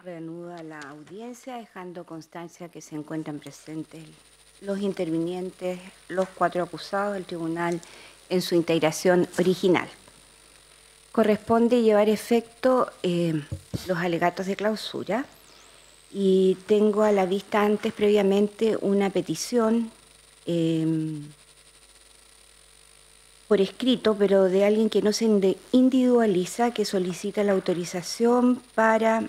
Reanuda la audiencia, dejando constancia que se encuentran presentes los intervinientes, los 4 acusados del tribunal en su integración original. Corresponde llevar efecto los alegatos de clausura y tengo a la vista antes previamente una petición por escrito, pero de alguien que no se individualiza, que solicita la autorización para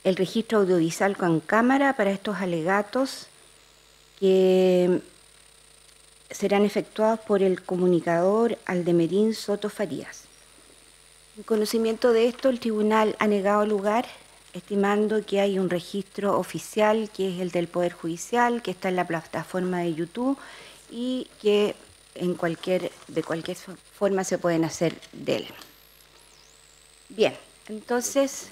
el registro audiovisual con cámara para estos alegatos que serán efectuados por el comunicador Aldemerín Soto Farías. En conocimiento de esto, el tribunal ha negado lugar, estimando que hay un registro oficial, que es el del Poder Judicial, que está en la plataforma de YouTube y que de cualquier forma se pueden hacer de él. Bien, entonces,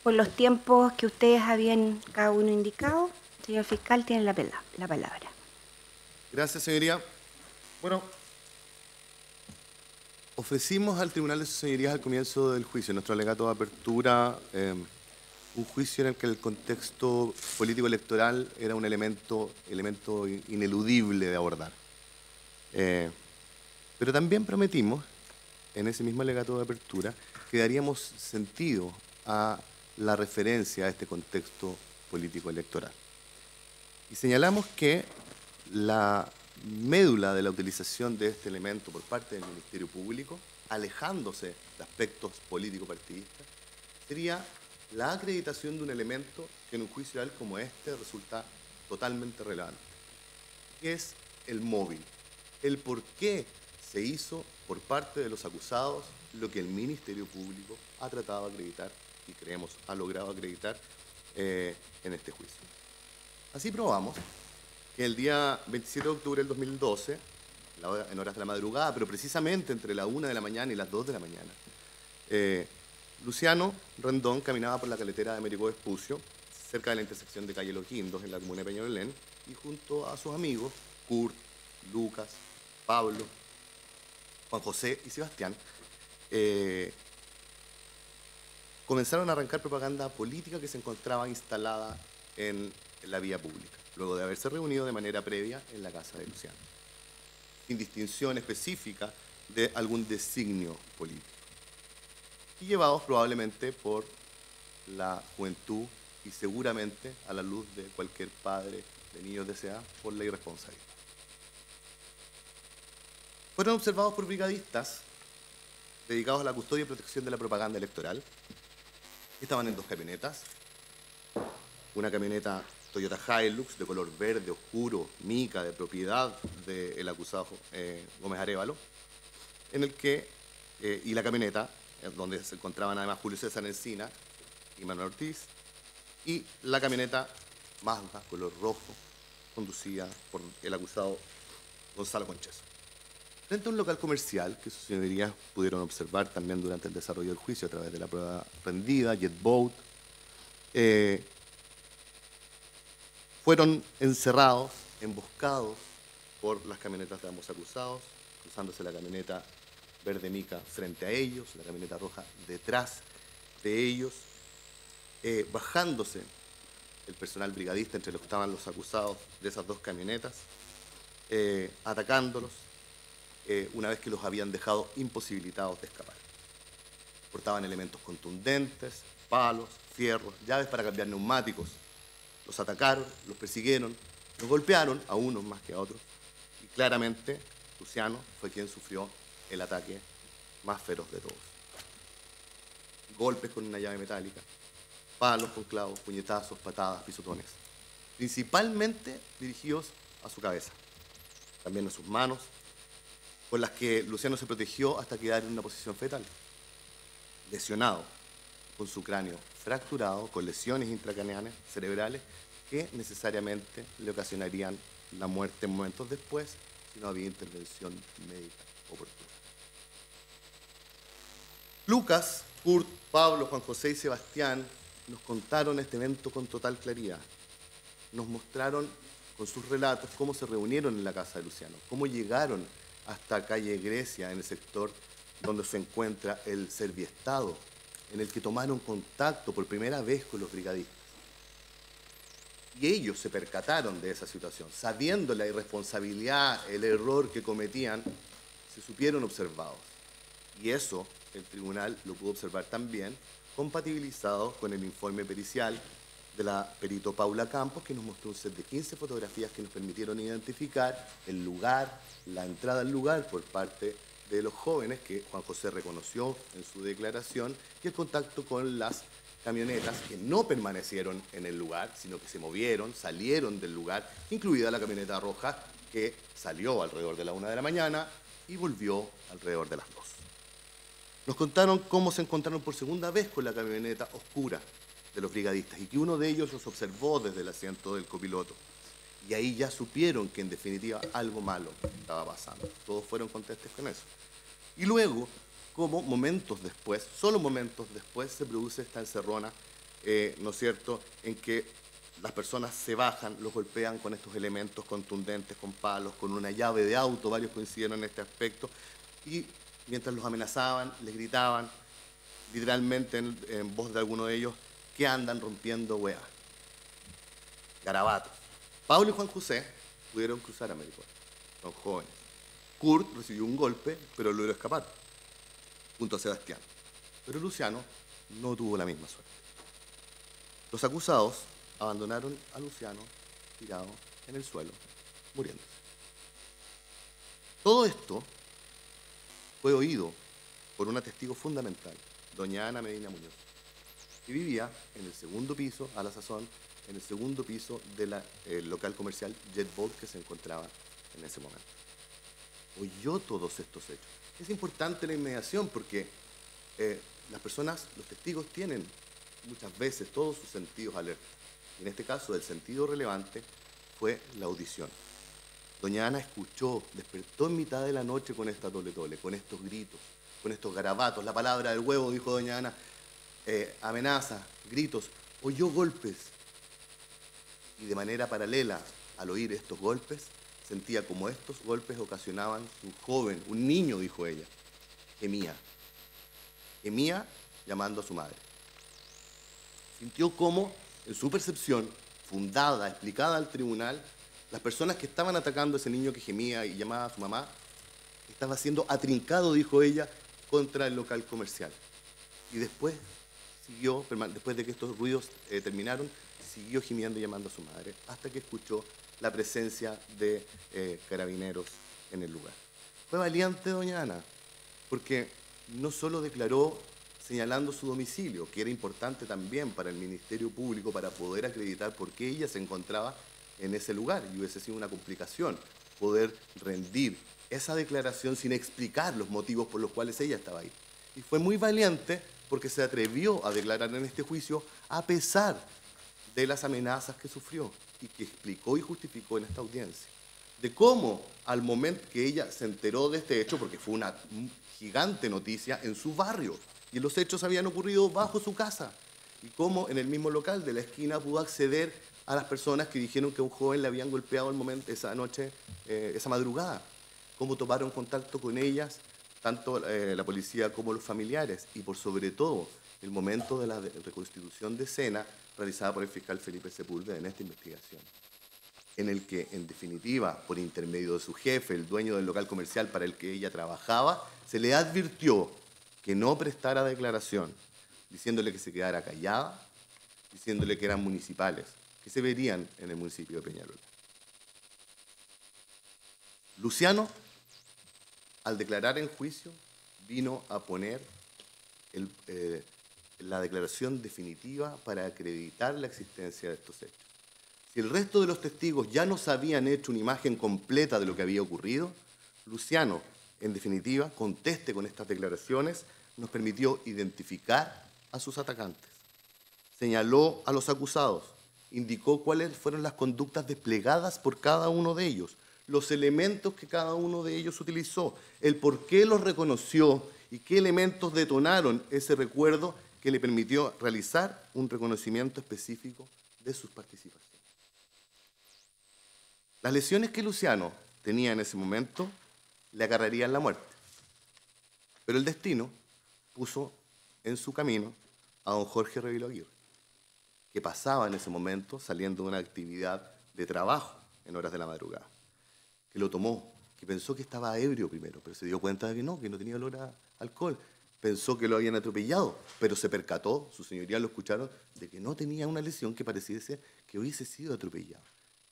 por los tiempos que ustedes habían cada uno indicado, señor fiscal, tiene la palabra. Gracias, señoría. Bueno, ofrecimos al Tribunal de sus Señorías al comienzo del juicio, nuestro alegato de apertura, un juicio en el que el contexto político-electoral era un elemento ineludible de abordar. Pero también prometimos, en ese mismo alegato de apertura, que daríamos sentido a la referencia a este contexto político-electoral. Y señalamos que la médula de la utilización de este elemento por parte del Ministerio Público, alejándose de aspectos político-partidistas, sería la acreditación de un elemento que en un juicio oral como este resulta totalmente relevante, que es el móvil, el por qué se hizo por parte de los acusados lo que el Ministerio Público ha tratado de acreditar y creemos ha logrado acreditar en este juicio. Así probamos que el día 27 de octubre del 2012, en horas de la madrugada, pero precisamente entre la 1 de la mañana y las 2 de la mañana, Luciano Rendón caminaba por la carretera de Américo Vespucio, cerca de la intersección de calle Los Guindos, en la comuna de Peñalolén, y junto a sus amigos, Kurt, Lucas, Pablo, Juan José y Sebastián, comenzaron a arrancar propaganda política que se encontraba instalada en la vía pública, luego de haberse reunido de manera previa en la casa de Luciano, sin distinción específica de algún designio político, y llevados probablemente por la juventud y seguramente a la luz de cualquier padre de niños de esa edad por la irresponsabilidad. Fueron observados por brigadistas dedicados a la custodia y protección de la propaganda electoral. Estaban en 2 camionetas, una camioneta Toyota Hilux de color verde oscuro, mica, de propiedad del acusado Gómez Arévalo, en el que, y la camioneta, donde se encontraban además Julio César Encina y Manuel Ortiz, y la camioneta Mazda, color rojo, conducida por el acusado Gonzalo Concheso. Frente a un local comercial que sus señorías pudieron observar también durante el desarrollo del juicio a través de la prueba rendida, Jetboat, fueron encerrados, emboscados por las camionetas de ambos acusados, cruzándose la camioneta verde mica frente a ellos, la camioneta roja detrás de ellos, bajándose el personal brigadista entre los que estaban los acusados de esas 2 camionetas, atacándolos una vez que los habían dejado imposibilitados de escapar. Portaban elementos contundentes, palos, fierros, llaves para cambiar neumáticos. Los atacaron, los persiguieron, los golpearon, a unos más que a otros, y claramente Luciano fue quien sufrió el ataque más feroz de todos. Golpes con una llave metálica, palos con clavos, puñetazos, patadas, pisotones, principalmente dirigidos a su cabeza, también a sus manos, con las que Luciano se protegió hasta quedar en una posición fetal, lesionado, con su cráneo fracturado, con lesiones intracraneales cerebrales que necesariamente le ocasionarían la muerte momentos después si no había intervención médica oportuna. Lucas, Kurt, Pablo, Juan José y Sebastián nos contaron este evento con total claridad. Nos mostraron con sus relatos cómo se reunieron en la casa de Luciano, cómo llegaron hasta calle Grecia, en el sector donde se encuentra el Serviestado en el que tomaron contacto por primera vez con los brigadistas. Y ellos se percataron de esa situación, sabiendo la irresponsabilidad, el error que cometían, se supieron observados. Y eso el tribunal lo pudo observar también, compatibilizado con el informe pericial de la perito Paula Campos, que nos mostró un set de 15 fotografías que nos permitieron identificar el lugar, la entrada al lugar por parte de los jóvenes, que Juan José reconoció en su declaración, y el contacto con las camionetas que no permanecieron en el lugar, sino que se movieron, salieron del lugar, incluida la camioneta roja, que salió alrededor de la 1 de la mañana y volvió alrededor de las 2. Nos contaron cómo se encontraron por segunda vez con la camioneta oscura de los brigadistas y que uno de ellos los observó desde el asiento del copiloto. Y ahí ya supieron que en definitiva algo malo estaba pasando. Todos fueron contestes con eso. Y luego, como momentos después, solo momentos después, se produce esta encerrona, ¿no es cierto?, en que las personas se bajan, los golpean con estos elementos contundentes, con palos, con una llave de auto, varios coincidieron en este aspecto, y mientras los amenazaban, les gritaban, literalmente en voz de alguno de ellos, que andan rompiendo weas, garabatos. Pablo y Juan José pudieron cruzar a Américo, son jóvenes. Kurt recibió un golpe, pero logró escapar, junto a Sebastián. Pero Luciano no tuvo la misma suerte. Los acusados abandonaron a Luciano tirado en el suelo, muriéndose. Todo esto fue oído por una testigo fundamental, doña Ana Medina Muñoz, que vivía en el segundo piso, a la sazón, en el segundo piso del local comercial Jetbolt que se encontraba en ese momento. Oyó todos estos hechos. Es importante la inmediación porque las personas, los testigos tienen muchas veces todos sus sentidos alerta. En este caso, el sentido relevante fue la audición. Doña Ana escuchó, despertó en mitad de la noche con esta tole-tole, con estos gritos, con estos garabatos, la palabra del huevo, dijo doña Ana, amenazas, gritos, oyó golpes. Y de manera paralela al oír estos golpes, sentía como estos golpes ocasionaban un joven, un niño, dijo ella, gemía. Gemía llamando a su madre. Sintió cómo, en su percepción, fundada, explicada al tribunal, las personas que estaban atacando a ese niño que gemía y llamaba a su mamá, estaba siendo atrincado, dijo ella, contra el local comercial. Y después siguió, después de que estos ruidos terminaron, siguió gimiendo y llamando a su madre, hasta que escuchó la presencia de carabineros en el lugar. Fue valiente doña Ana, porque no solo declaró señalando su domicilio, que era importante también para el Ministerio Público para poder acreditar por qué ella se encontraba en ese lugar, y hubiese sido una complicación poder rendir esa declaración sin explicar los motivos por los cuales ella estaba ahí. Y fue muy valiente porque se atrevió a declarar en este juicio a pesar de las amenazas que sufrió y que explicó y justificó en esta audiencia. De cómo al momento que ella se enteró de este hecho, porque fue una gigante noticia en su barrio, y los hechos habían ocurrido bajo su casa, y cómo en el mismo local de la esquina pudo acceder a las personas que dijeron que a un joven le habían golpeado al momento, esa noche, esa madrugada, cómo tomaron contacto con ellas, tanto la policía como los familiares, y por sobre todo el momento de la reconstitución de escena realizada por el fiscal Felipe Sepúlveda en esta investigación, en el que, en definitiva, por intermedio de su jefe, el dueño del local comercial para el que ella trabajaba, se le advirtió que no prestara declaración, diciéndole que se quedara callada, diciéndole que eran municipales, que se verían en el municipio de Peñalolén. Luciano, al declarar en juicio, vino a poner la declaración definitiva para acreditar la existencia de estos hechos. Si el resto de los testigos ya nos habían hecho una imagen completa de lo que había ocurrido, Luciano, en definitiva, conteste con estas declaraciones, nos permitió identificar a sus atacantes. Señaló a los acusados, indicó cuáles fueron las conductas desplegadas por cada uno de ellos, los elementos que cada uno de ellos utilizó, el por qué los reconoció y qué elementos detonaron ese recuerdo que le permitió realizar un reconocimiento específico de sus participaciones. Las lesiones que Luciano tenía en ese momento le agarrarían la muerte, pero el destino puso en su camino a don Jorge Revilo Aguirre, que pasaba en ese momento saliendo de una actividad de trabajo en horas de la madrugada, que lo tomó, que pensó que estaba ebrio primero, pero se dio cuenta de que no tenía olor a alcohol. Pensó que lo habían atropellado, pero se percató, sus señorías lo escucharon, de que no tenía una lesión que pareciese que hubiese sido atropellado.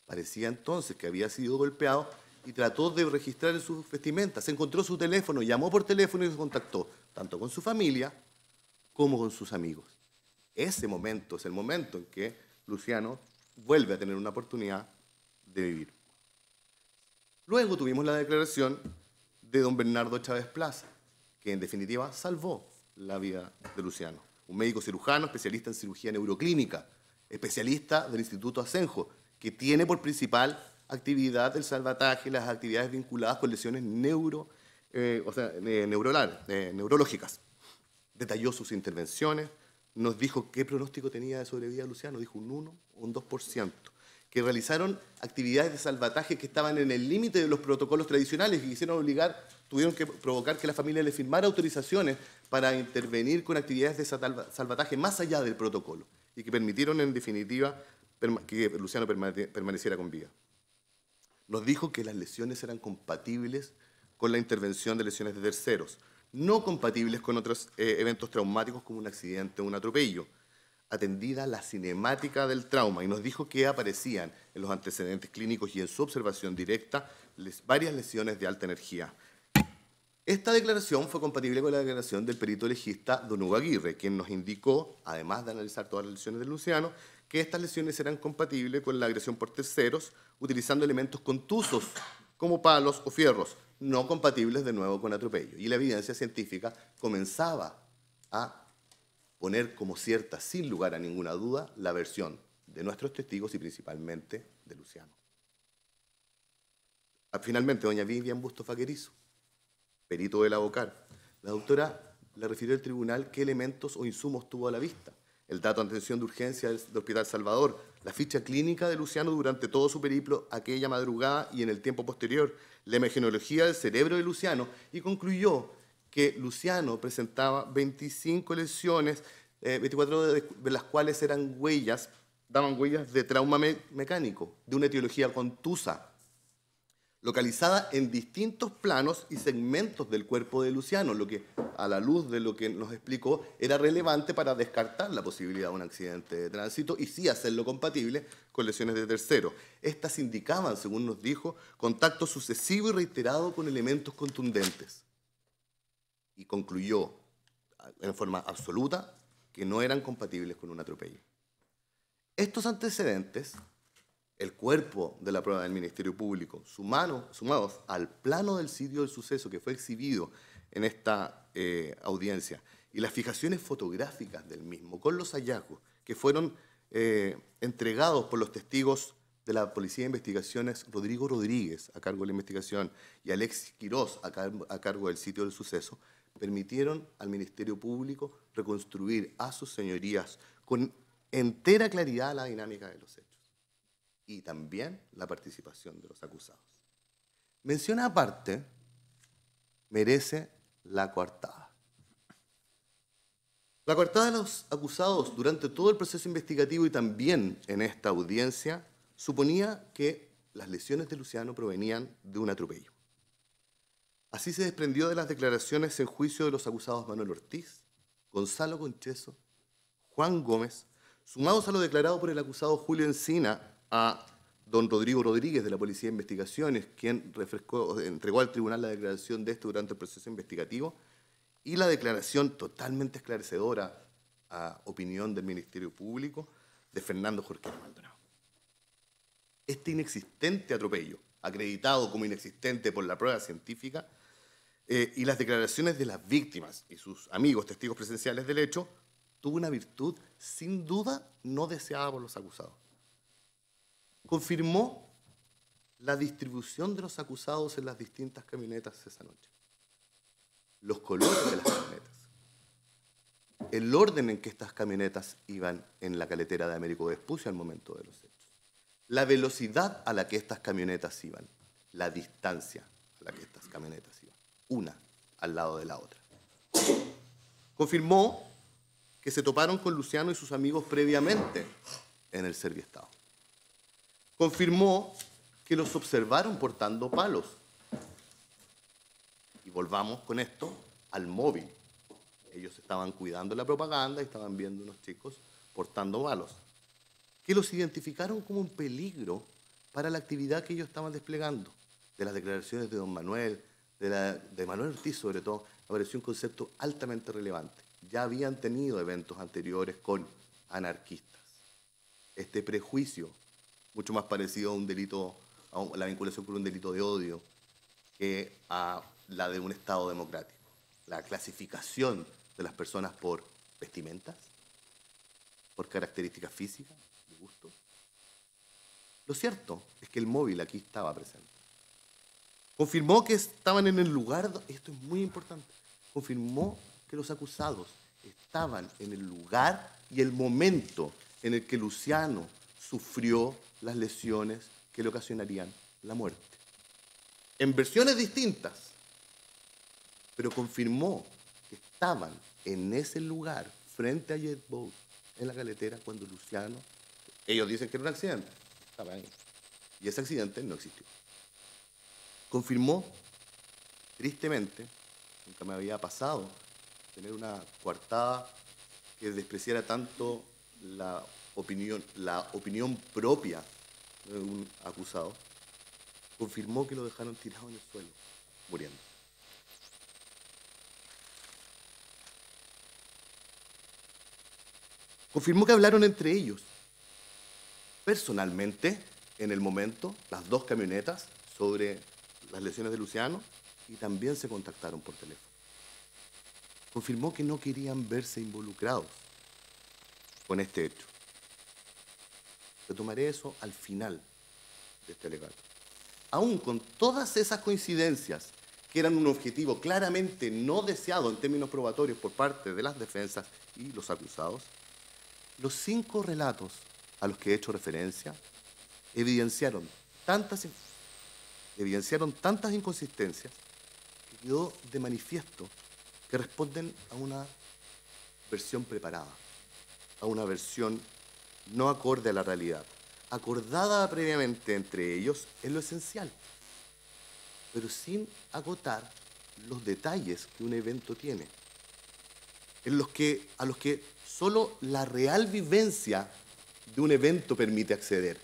Parecía entonces que había sido golpeado y trató de registrar en sus vestimentas. Se encontró su teléfono, llamó por teléfono y se contactó tanto con su familia como con sus amigos. Ese momento es el momento en que Luciano vuelve a tener una oportunidad de vivir. Luego tuvimos la declaración de don Bernardo Chávez Plaza, que en definitiva salvó la vida de Luciano. Un médico cirujano, especialista en cirugía neuroclínica, especialista del Instituto Asenjo, que tiene por principal actividad el salvataje, las actividades vinculadas con lesiones neurológicas. Detalló sus intervenciones, nos dijo qué pronóstico tenía de sobrevida Luciano, dijo un 1 o un 2%, que realizaron actividades de salvataje que estaban en el límite de los protocolos tradicionales y tuvieron que provocar que la familia le firmara autorizaciones para intervenir con actividades de salvataje más allá del protocolo y que permitieron, en definitiva, que Luciano permaneciera con vida. Nos dijo que las lesiones eran compatibles con la intervención de lesiones de terceros, no compatibles con otros eventos traumáticos como un accidente o un atropello, atendida la cinemática del trauma, y nos dijo que aparecían en los antecedentes clínicos y en su observación directa varias lesiones de alta energía. Esta declaración fue compatible con la declaración del perito legista don Hugo Aguirre, quien nos indicó, además de analizar todas las lesiones de Luciano, que estas lesiones eran compatibles con la agresión por terceros, utilizando elementos contusos, como palos o fierros, no compatibles de nuevo con atropello. Y la evidencia científica comenzaba a poner como cierta, sin lugar a ninguna duda, la versión de nuestros testigos y principalmente de Luciano. Finalmente, doña Vivian Bustos Vaquerizo, perito de la OCAR, la doctora le refirió al tribunal qué elementos o insumos tuvo a la vista: el dato de atención de urgencia del Hospital Salvador, la ficha clínica de Luciano durante todo su periplo aquella madrugada y en el tiempo posterior, la imagenología del cerebro de Luciano, y concluyó que Luciano presentaba 25 lesiones, 24 de las cuales daban huellas de trauma mecánico, de una etiología contusa, localizada en distintos planos y segmentos del cuerpo de Luciano, lo que, a la luz de lo que nos explicó, era relevante para descartar la posibilidad de un accidente de tránsito y sí hacerlo compatible con lesiones de tercero. Estas indicaban, según nos dijo, contacto sucesivo y reiterado con elementos contundentes. Y concluyó en forma absoluta que no eran compatibles con un atropello. Estos antecedentes, el cuerpo de la prueba del Ministerio Público, sumados al plano del sitio del suceso que fue exhibido en esta audiencia, y las fijaciones fotográficas del mismo, con los hallazgos que fueron entregados por los testigos de la Policía de Investigaciones, Rodrigo Rodríguez, a cargo de la investigación, y Alexis Quirós, a cargo del sitio del suceso, permitieron al Ministerio Público reconstruir a sus señorías con entera claridad la dinámica de los hechos y también la participación de los acusados. Mención aparte merece la coartada. La coartada de los acusados durante todo el proceso investigativo y también en esta audiencia suponía que las lesiones de Luciano provenían de un atropello. Así se desprendió de las declaraciones en juicio de los acusados Manuel Ortiz, Gonzalo Concheso, Juan Gómez, sumados a lo declarado por el acusado Julio Encina a don Rodrigo Rodríguez de la Policía de Investigaciones, quien entregó al tribunal la declaración de esto durante el proceso investigativo, y la declaración totalmente esclarecedora a opinión del Ministerio Público de Fernando Jorquera Maldonado. Este inexistente atropello, acreditado como inexistente por la prueba científica, y las declaraciones de las víctimas y sus amigos testigos presenciales del hecho, tuvo una virtud sin duda no deseada por los acusados. Confirmó la distribución de los acusados en las distintas camionetas esa noche, los colores de las camionetas, el orden en que estas camionetas iban en la caletera de Américo Vespucio al momento de los hechos, la velocidad a la que estas camionetas iban, la distancia a la que estas camionetas iban, una al lado de la otra. Confirmó que se toparon con Luciano y sus amigos previamente en el Serviestado. Confirmó que los observaron portando palos. Y volvamos con esto al móvil. Ellos estaban cuidando la propaganda y estaban viendo unos chicos portando palos, que los identificaron como un peligro para la actividad que ellos estaban desplegando. De las declaraciones de don Manuel, de Manuel Ortiz sobre todo, apareció un concepto altamente relevante. Ya habían tenido eventos anteriores con anarquistas. Este prejuicio, mucho más parecido a un delito, a la vinculación con un delito de odio, que a la de un Estado democrático. La clasificación de las personas por vestimentas, por características físicas, de gusto. Lo cierto es que el móvil aquí estaba presente. Confirmó que estaban en el lugar, esto es muy importante, confirmó que los acusados estaban en el lugar y el momento en el que Luciano sufrió las lesiones que le ocasionarían la muerte. En versiones distintas, pero confirmó que estaban en ese lugar, frente a Jet Boat, en la Caletera, cuando Luciano, ellos dicen que era un accidente, estaba ahí, y ese accidente no existió. Confirmó, tristemente, nunca me había pasado tener una coartada que despreciara tanto la opinión propia de un acusado, confirmó que lo dejaron tirado en el suelo, muriendo. Confirmó que hablaron entre ellos, personalmente, en el momento, las dos camionetas, sobre las lesiones de Luciano, y también se contactaron por teléfono. Confirmó que no querían verse involucrados con este hecho. Retomaré eso al final de este alegato. Aún con todas esas coincidencias, que eran un objetivo claramente no deseado en términos probatorios por parte de las defensas y los acusados, los 5 relatos a los que he hecho referencia evidenciaron tantas inconsistencias que quedó de manifiesto que responden a una versión preparada, a una versión no acorde a la realidad, acordada previamente entre ellos en lo esencial, pero sin agotar los detalles que un evento tiene, a los que solo la real vivencia de un evento permite acceder,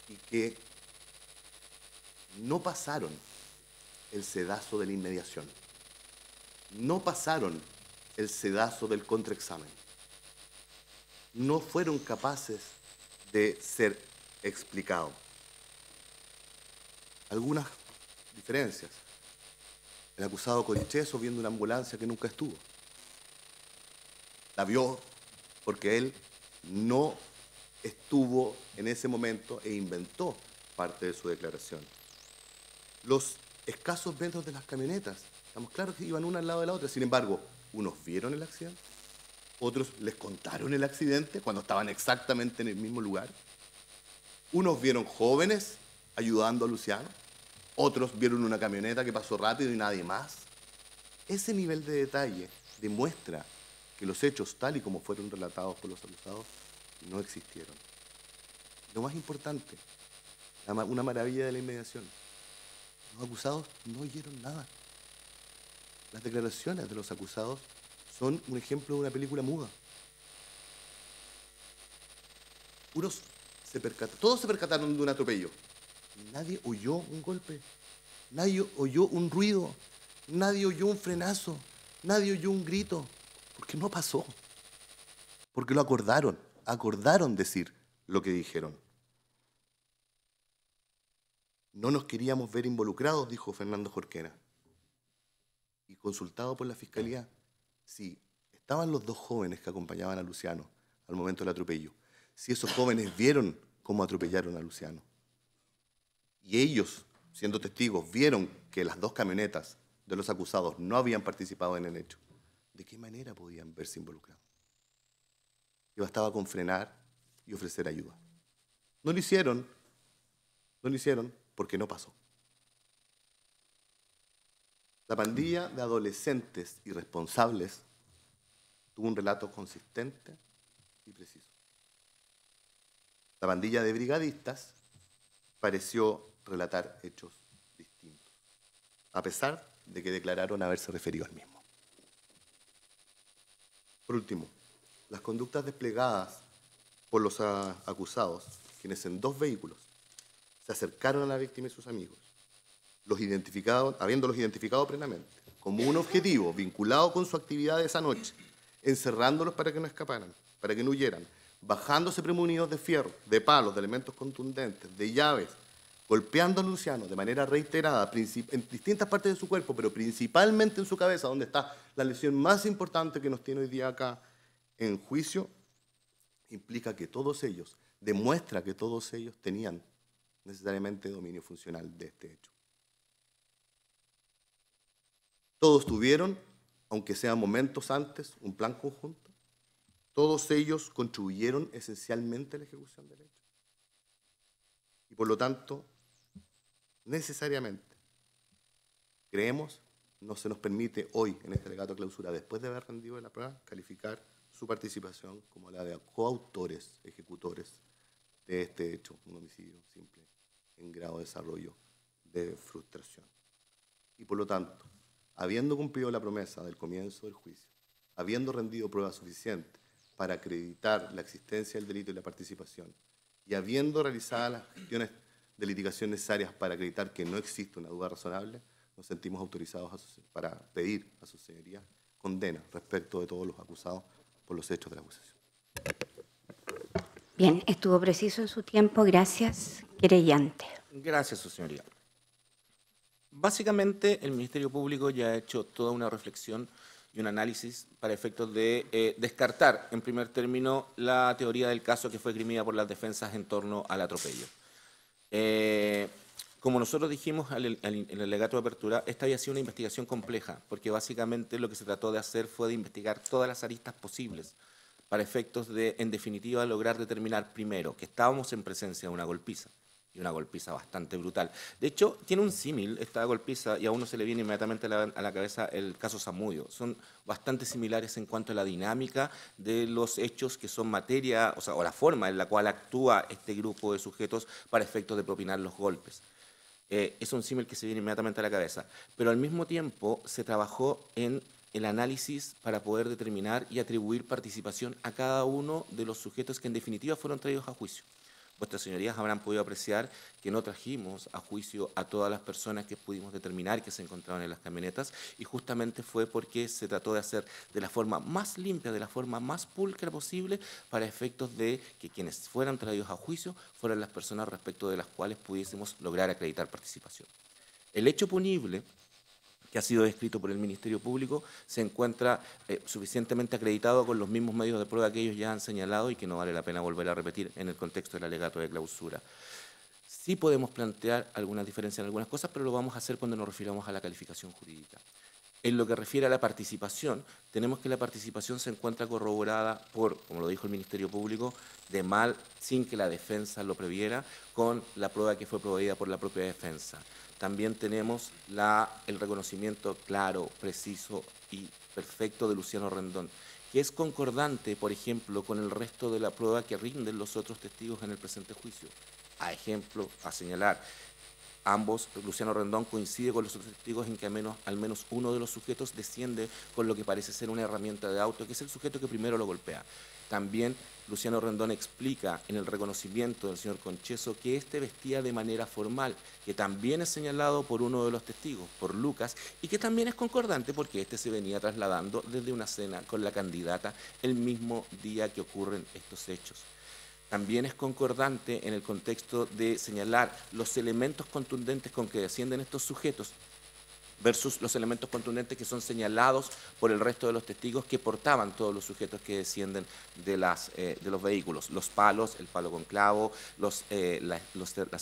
y que no pasaron el sedazo de la inmediación, no pasaron el sedazo del contraexamen, no fueron capaces de ser explicados. Algunas diferencias. El acusado Concheso viendo una ambulancia que nunca estuvo. La vio porque él no estuvo en ese momento e inventó parte de su declaración. Los escasos metros de las camionetas, estamos claros que iban una al lado de la otra, sin embargo, unos vieron el accidente, otros les contaron el accidente cuando estaban exactamente en el mismo lugar, unos vieron jóvenes ayudando a Luciano, otros vieron una camioneta que pasó rápido y nadie más. Ese nivel de detalle demuestra que los hechos, tal y como fueron relatados por los acusados, no existieron. Lo más importante, una maravilla de la inmediación, los acusados no oyeron nada. Las declaraciones de los acusados son un ejemplo de una película muda. Todos se percataron de un atropello. Nadie oyó un golpe, nadie oyó un ruido, nadie oyó un frenazo, nadie oyó un grito, porque no pasó. Porque lo acordaron decir lo que dijeron. No nos queríamos ver involucrados, dijo Fernando Jorquera. Y consultado por la Fiscalía, si estaban los 2 jóvenes que acompañaban a Luciano al momento del atropello, si esos jóvenes vieron cómo atropellaron a Luciano, y ellos, siendo testigos, vieron que las 2 camionetas de los acusados no habían participado en el hecho, ¿de qué manera podían verse involucrados? Y bastaba con frenar y ofrecer ayuda. No lo hicieron porque no pasó. La pandilla de adolescentes irresponsables tuvo un relato consistente y preciso. La pandilla de brigadistas pareció relatar hechos distintos, a pesar de que declararon haberse referido al mismo. Por último, las conductas desplegadas por los acusados, quienes en 2 vehículos se acercaron a la víctima y sus amigos, habiéndolos identificado plenamente como un objetivo vinculado con su actividad de esa noche, encerrándolos para que no escaparan, para que no huyeran, bajándose premunidos de fierro, de palos, de elementos contundentes, de llaves, golpeando a Luciano de manera reiterada en distintas partes de su cuerpo, pero principalmente en su cabeza, donde está la lesión más importante que nos tiene hoy día acá en juicio, implica que todos ellos, demuestra que todos ellos tenían necesariamente dominio funcional de este hecho. Todos tuvieron, aunque sean momentos antes, un plan conjunto. Todos ellos contribuyeron esencialmente a la ejecución del hecho. Y por lo tanto, necesariamente, creemos, no se nos permite hoy, en este alegato de clausura, después de haber rendido la prueba, calificar su participación como la de coautores, ejecutores de este hecho, un homicidio simple, en grado de desarrollo de frustración. Y por lo tanto, habiendo cumplido la promesa del comienzo del juicio, habiendo rendido pruebas suficientes para acreditar la existencia del delito y la participación, y habiendo realizado las gestiones de litigación necesarias para acreditar que no existe una duda razonable, nos sentimos autorizados para pedir a su señoría condena respecto de todos los acusados por los hechos de la acusación. Bien, estuvo preciso en su tiempo. Gracias, querellante. Gracias, su señoría. Básicamente, el Ministerio Público ya ha hecho toda una reflexión y un análisis para efectos de descartar, en primer término, la teoría del caso que fue esgrimida por las defensas en torno al atropello. Como nosotros dijimos en el alegato de apertura, esta había sido una investigación compleja, porque básicamente lo que se trató de hacer fue de investigar todas las aristas posibles para efectos de, en definitiva, lograr determinar primero que estábamos en presencia de una golpiza, y una golpiza bastante brutal. De hecho, tiene un símil esta golpiza, y a uno se le viene inmediatamente a la cabeza el caso Zamudio. Son bastante similares en cuanto a la dinámica de los hechos que son materia, o la forma en la cual actúa este grupo de sujetos para efectos de propinar los golpes. Es un símil que se viene inmediatamente a la cabeza. Pero al mismo tiempo se trabajó en el análisis para poder determinar y atribuir participación a cada uno de los sujetos que en definitiva fueron traídos a juicio. Vuestras señorías habrán podido apreciar que no trajimos a juicio a todas las personas que pudimos determinar que se encontraban en las camionetas, y justamente fue porque se trató de hacer de la forma más limpia, de la forma más pulcra posible, para efectos de que quienes fueran traídos a juicio fueran las personas respecto de las cuales pudiésemos lograr acreditar participación. El hecho punible que ha sido descrito por el Ministerio Público se encuentra suficientemente acreditado con los mismos medios de prueba que ellos ya han señalado y que no vale la pena volver a repetir en el contexto del alegato de clausura. Sí podemos plantear algunas diferencias en algunas cosas, pero lo vamos a hacer cuando nos refiramos a la calificación jurídica. En lo que refiere a la participación, tenemos que la participación se encuentra corroborada por, como lo dijo el Ministerio Público, de mal, sin que la defensa lo previera, con la prueba que fue proveída por la propia defensa. También tenemos el reconocimiento claro, preciso y perfecto de Luciano Rendón, que es concordante, por ejemplo, con el resto de la prueba que rinden los otros testigos en el presente juicio. A ejemplo, a señalar, ambos, Luciano Rendón coincide con los otros testigos en que al menos uno de los sujetos desciende con lo que parece ser una herramienta de auto, que es el sujeto que primero lo golpea. También Luciano Rendón explica en el reconocimiento del señor Concheso que éste vestía de manera formal, que también es señalado por uno de los testigos, por Lucas, y que también es concordante porque éste se venía trasladando desde una cena con la candidata el mismo día que ocurren estos hechos. También es concordante en el contexto de señalar los elementos contundentes con que descienden estos sujetos versus los elementos contundentes que son señalados por el resto de los testigos que portaban todos los sujetos que descienden de los vehículos, los palos, el palo con clavo, las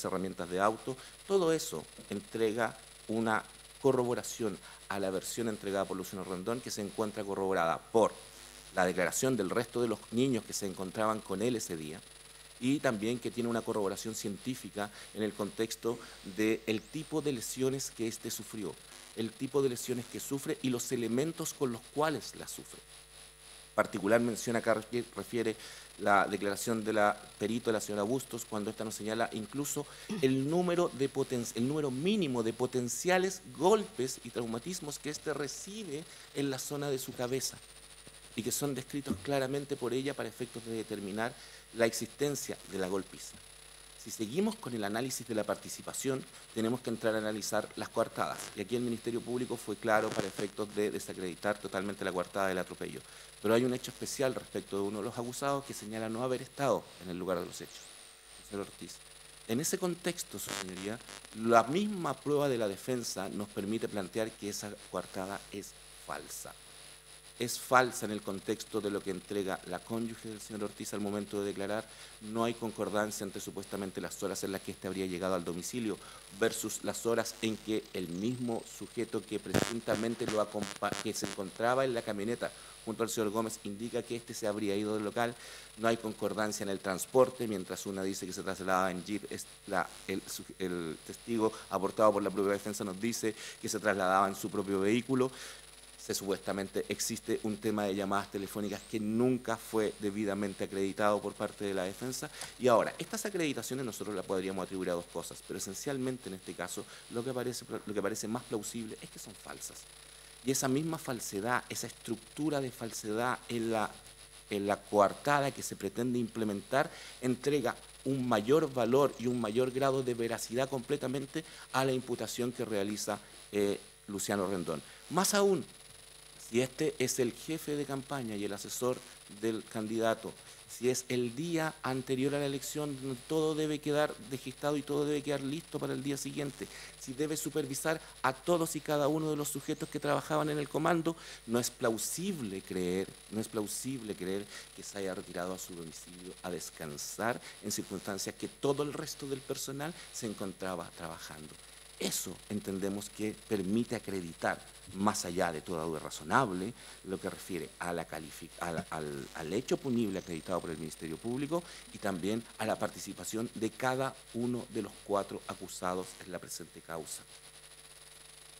herramientas de auto. Todo eso entrega una corroboración a la versión entregada por Luciano Rendón, que se encuentra corroborada por la declaración del resto de los niños que se encontraban con él ese día, y también que tiene una corroboración científica en el contexto del tipo de lesiones que éste sufrió, el tipo de lesiones que sufre y los elementos con los cuales las sufre. Particular mención acá refiere la declaración de la perito de la señora Bustos, cuando esta nos señala incluso el número mínimo de potenciales golpes y traumatismos que éste recibe en la zona de su cabeza, y que son descritos claramente por ella para efectos de determinar la existencia de la golpiza. Si seguimos con el análisis de la participación, tenemos que entrar a analizar las coartadas. Y aquí el Ministerio Público fue claro para efectos de desacreditar totalmente la coartada del atropello. Pero hay un hecho especial respecto de uno de los acusados que señala no haber estado en el lugar de los hechos, el señor Ortiz. En ese contexto, su señoría, la misma prueba de la defensa nos permite plantear que esa coartada es falsa. Es falsa en el contexto de lo que entrega la cónyuge del señor Ortiz al momento de declarar. No hay concordancia entre supuestamente las horas en las que éste habría llegado al domicilio versus las horas en que el mismo sujeto que presuntamente que se encontraba en la camioneta junto al señor Gómez indica que éste se habría ido del local. No hay concordancia en el transporte, mientras una dice que se trasladaba en jeep, el testigo aportado por la propia defensa nos dice que se trasladaba en su propio vehículo. Supuestamente existe un tema de llamadas telefónicas que nunca fue debidamente acreditado por parte de la defensa. Y ahora, estas acreditaciones nosotros las podríamos atribuir a dos cosas, pero esencialmente en este caso lo que parece más plausible es que son falsas. Y esa misma falsedad, esa estructura de falsedad en la coartada que se pretende implementar, entrega un mayor valor y un mayor grado de veracidad completamente a la imputación que realiza Luciano Rendón. Más aún, si este es el jefe de campaña y el asesor del candidato, si es el día anterior a la elección, todo debe quedar registrado y todo debe quedar listo para el día siguiente, si debe supervisar a todos y cada uno de los sujetos que trabajaban en el comando, no es plausible creer que se haya retirado a su domicilio a descansar en circunstancias que todo el resto del personal se encontraba trabajando. Eso entendemos que permite acreditar, más allá de toda duda razonable, lo que refiere a al hecho punible acreditado por el Ministerio Público y también a la participación de cada uno de los 4 acusados en la presente causa.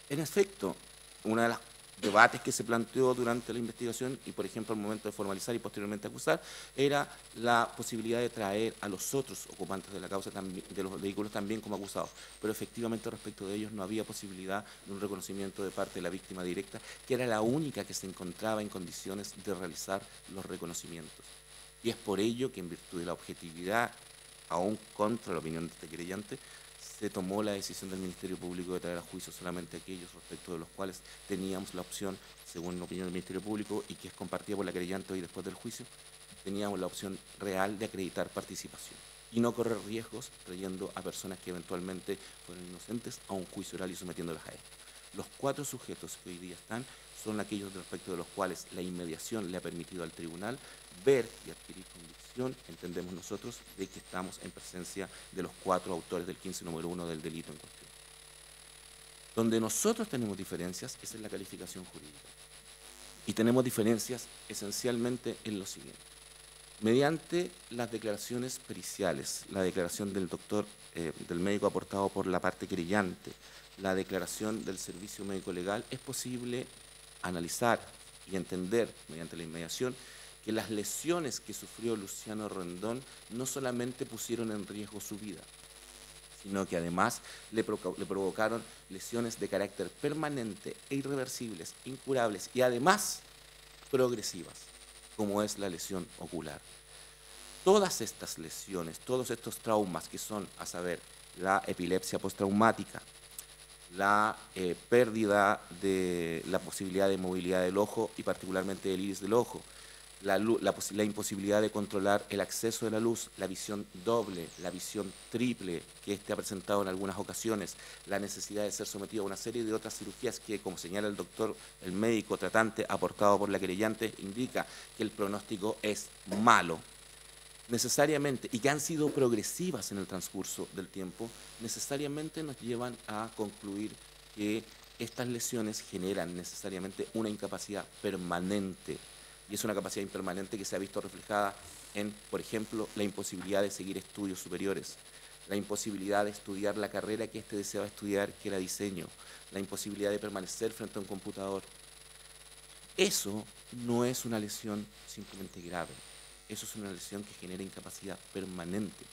En efecto, uno de los debates que se planteó durante la investigación y, por ejemplo, al momento de formalizar y posteriormente acusar, era la posibilidad de traer a los otros ocupantes de la causa, de los vehículos, también como acusados. Pero efectivamente respecto de ellos no había posibilidad de un reconocimiento de parte de la víctima directa, que era la única que se encontraba en condiciones de realizar los reconocimientos. Y es por ello que, en virtud de la objetividad, aún contra la opinión de este querellante, se tomó la decisión del Ministerio Público de traer a juicio solamente aquellos respecto de los cuales teníamos la opción, según la opinión del Ministerio Público, y que es compartida por la querellante hoy después del juicio, teníamos la opción real de acreditar participación y no correr riesgos trayendo a personas que eventualmente fueron inocentes a un juicio oral y sometiéndolas a esto. Los 4 sujetos que hoy día están son aquellos respecto de los cuales la inmediación le ha permitido al tribunal ver y adquirir convicción, entendemos nosotros, de que estamos en presencia de los 4 autores del 15 número 1 del delito en cuestión. Donde nosotros tenemos diferencias es en la calificación jurídica. Y tenemos diferencias esencialmente en lo siguiente. Mediante las declaraciones periciales, la declaración del doctor, del médico aportado por la parte querellante, la declaración del servicio médico legal, es posible analizar y entender, mediante la inmediación, que las lesiones que sufrió Luciano Rendón no solamente pusieron en riesgo su vida, sino que además le provocaron lesiones de carácter permanente e irreversibles, incurables y además progresivas, como es la lesión ocular. Todas estas lesiones, todos estos traumas que son, a saber, la epilepsia postraumática, la pérdida de la posibilidad de movilidad del ojo y particularmente del iris del ojo, la imposibilidad de controlar el acceso de la luz, la visión doble, la visión triple que ha presentado en algunas ocasiones, la necesidad de ser sometido a una serie de otras cirugías que, como señala el doctor, el médico tratante aportado por la querellante, indica que el pronóstico es malo, necesariamente, y que han sido progresivas en el transcurso del tiempo, necesariamente nos llevan a concluir que estas lesiones generan necesariamente una incapacidad permanente. Y es una capacidad impermanente que se ha visto reflejada en, por ejemplo, la imposibilidad de seguir estudios superiores, la imposibilidad de estudiar la carrera que éste deseaba estudiar, que era diseño, la imposibilidad de permanecer frente a un computador. Eso no es una lesión simplemente grave, eso es una lesión que genera incapacidad permanente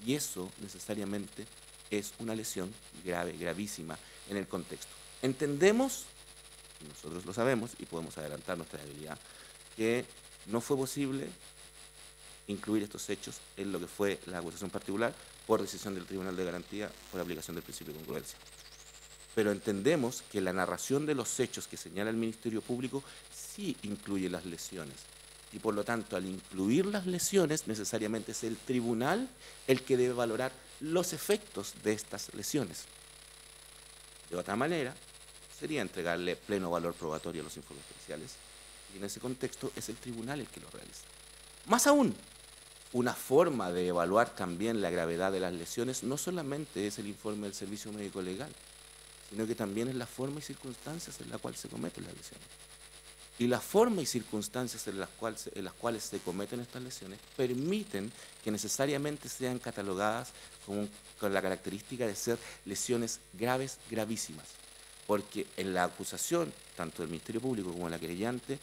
y eso necesariamente es una lesión grave, gravísima en el contexto. Entendemos, y nosotros lo sabemos y podemos adelantar nuestra debilidad, que no fue posible incluir estos hechos en lo que fue la acusación particular por decisión del Tribunal de Garantía por aplicación del principio de congruencia. Pero entendemos que la narración de los hechos que señala el Ministerio Público sí incluye las lesiones. Y por lo tanto, al incluir las lesiones, necesariamente es el tribunal el que debe valorar los efectos de estas lesiones. De otra manera, sería entregarle pleno valor probatorio a los informes periciales, y en ese contexto es el tribunal el que lo realiza. Más aún, una forma de evaluar también la gravedad de las lesiones no solamente es el informe del Servicio Médico Legal, sino que también es la forma y circunstancias en la cual se cometen las lesiones. Y la forma y circunstancias en las cuales se cometen estas lesiones permiten que necesariamente sean catalogadas con la característica de ser lesiones graves, gravísimas. Porque en la acusación, tanto del Ministerio Público como de la querellante,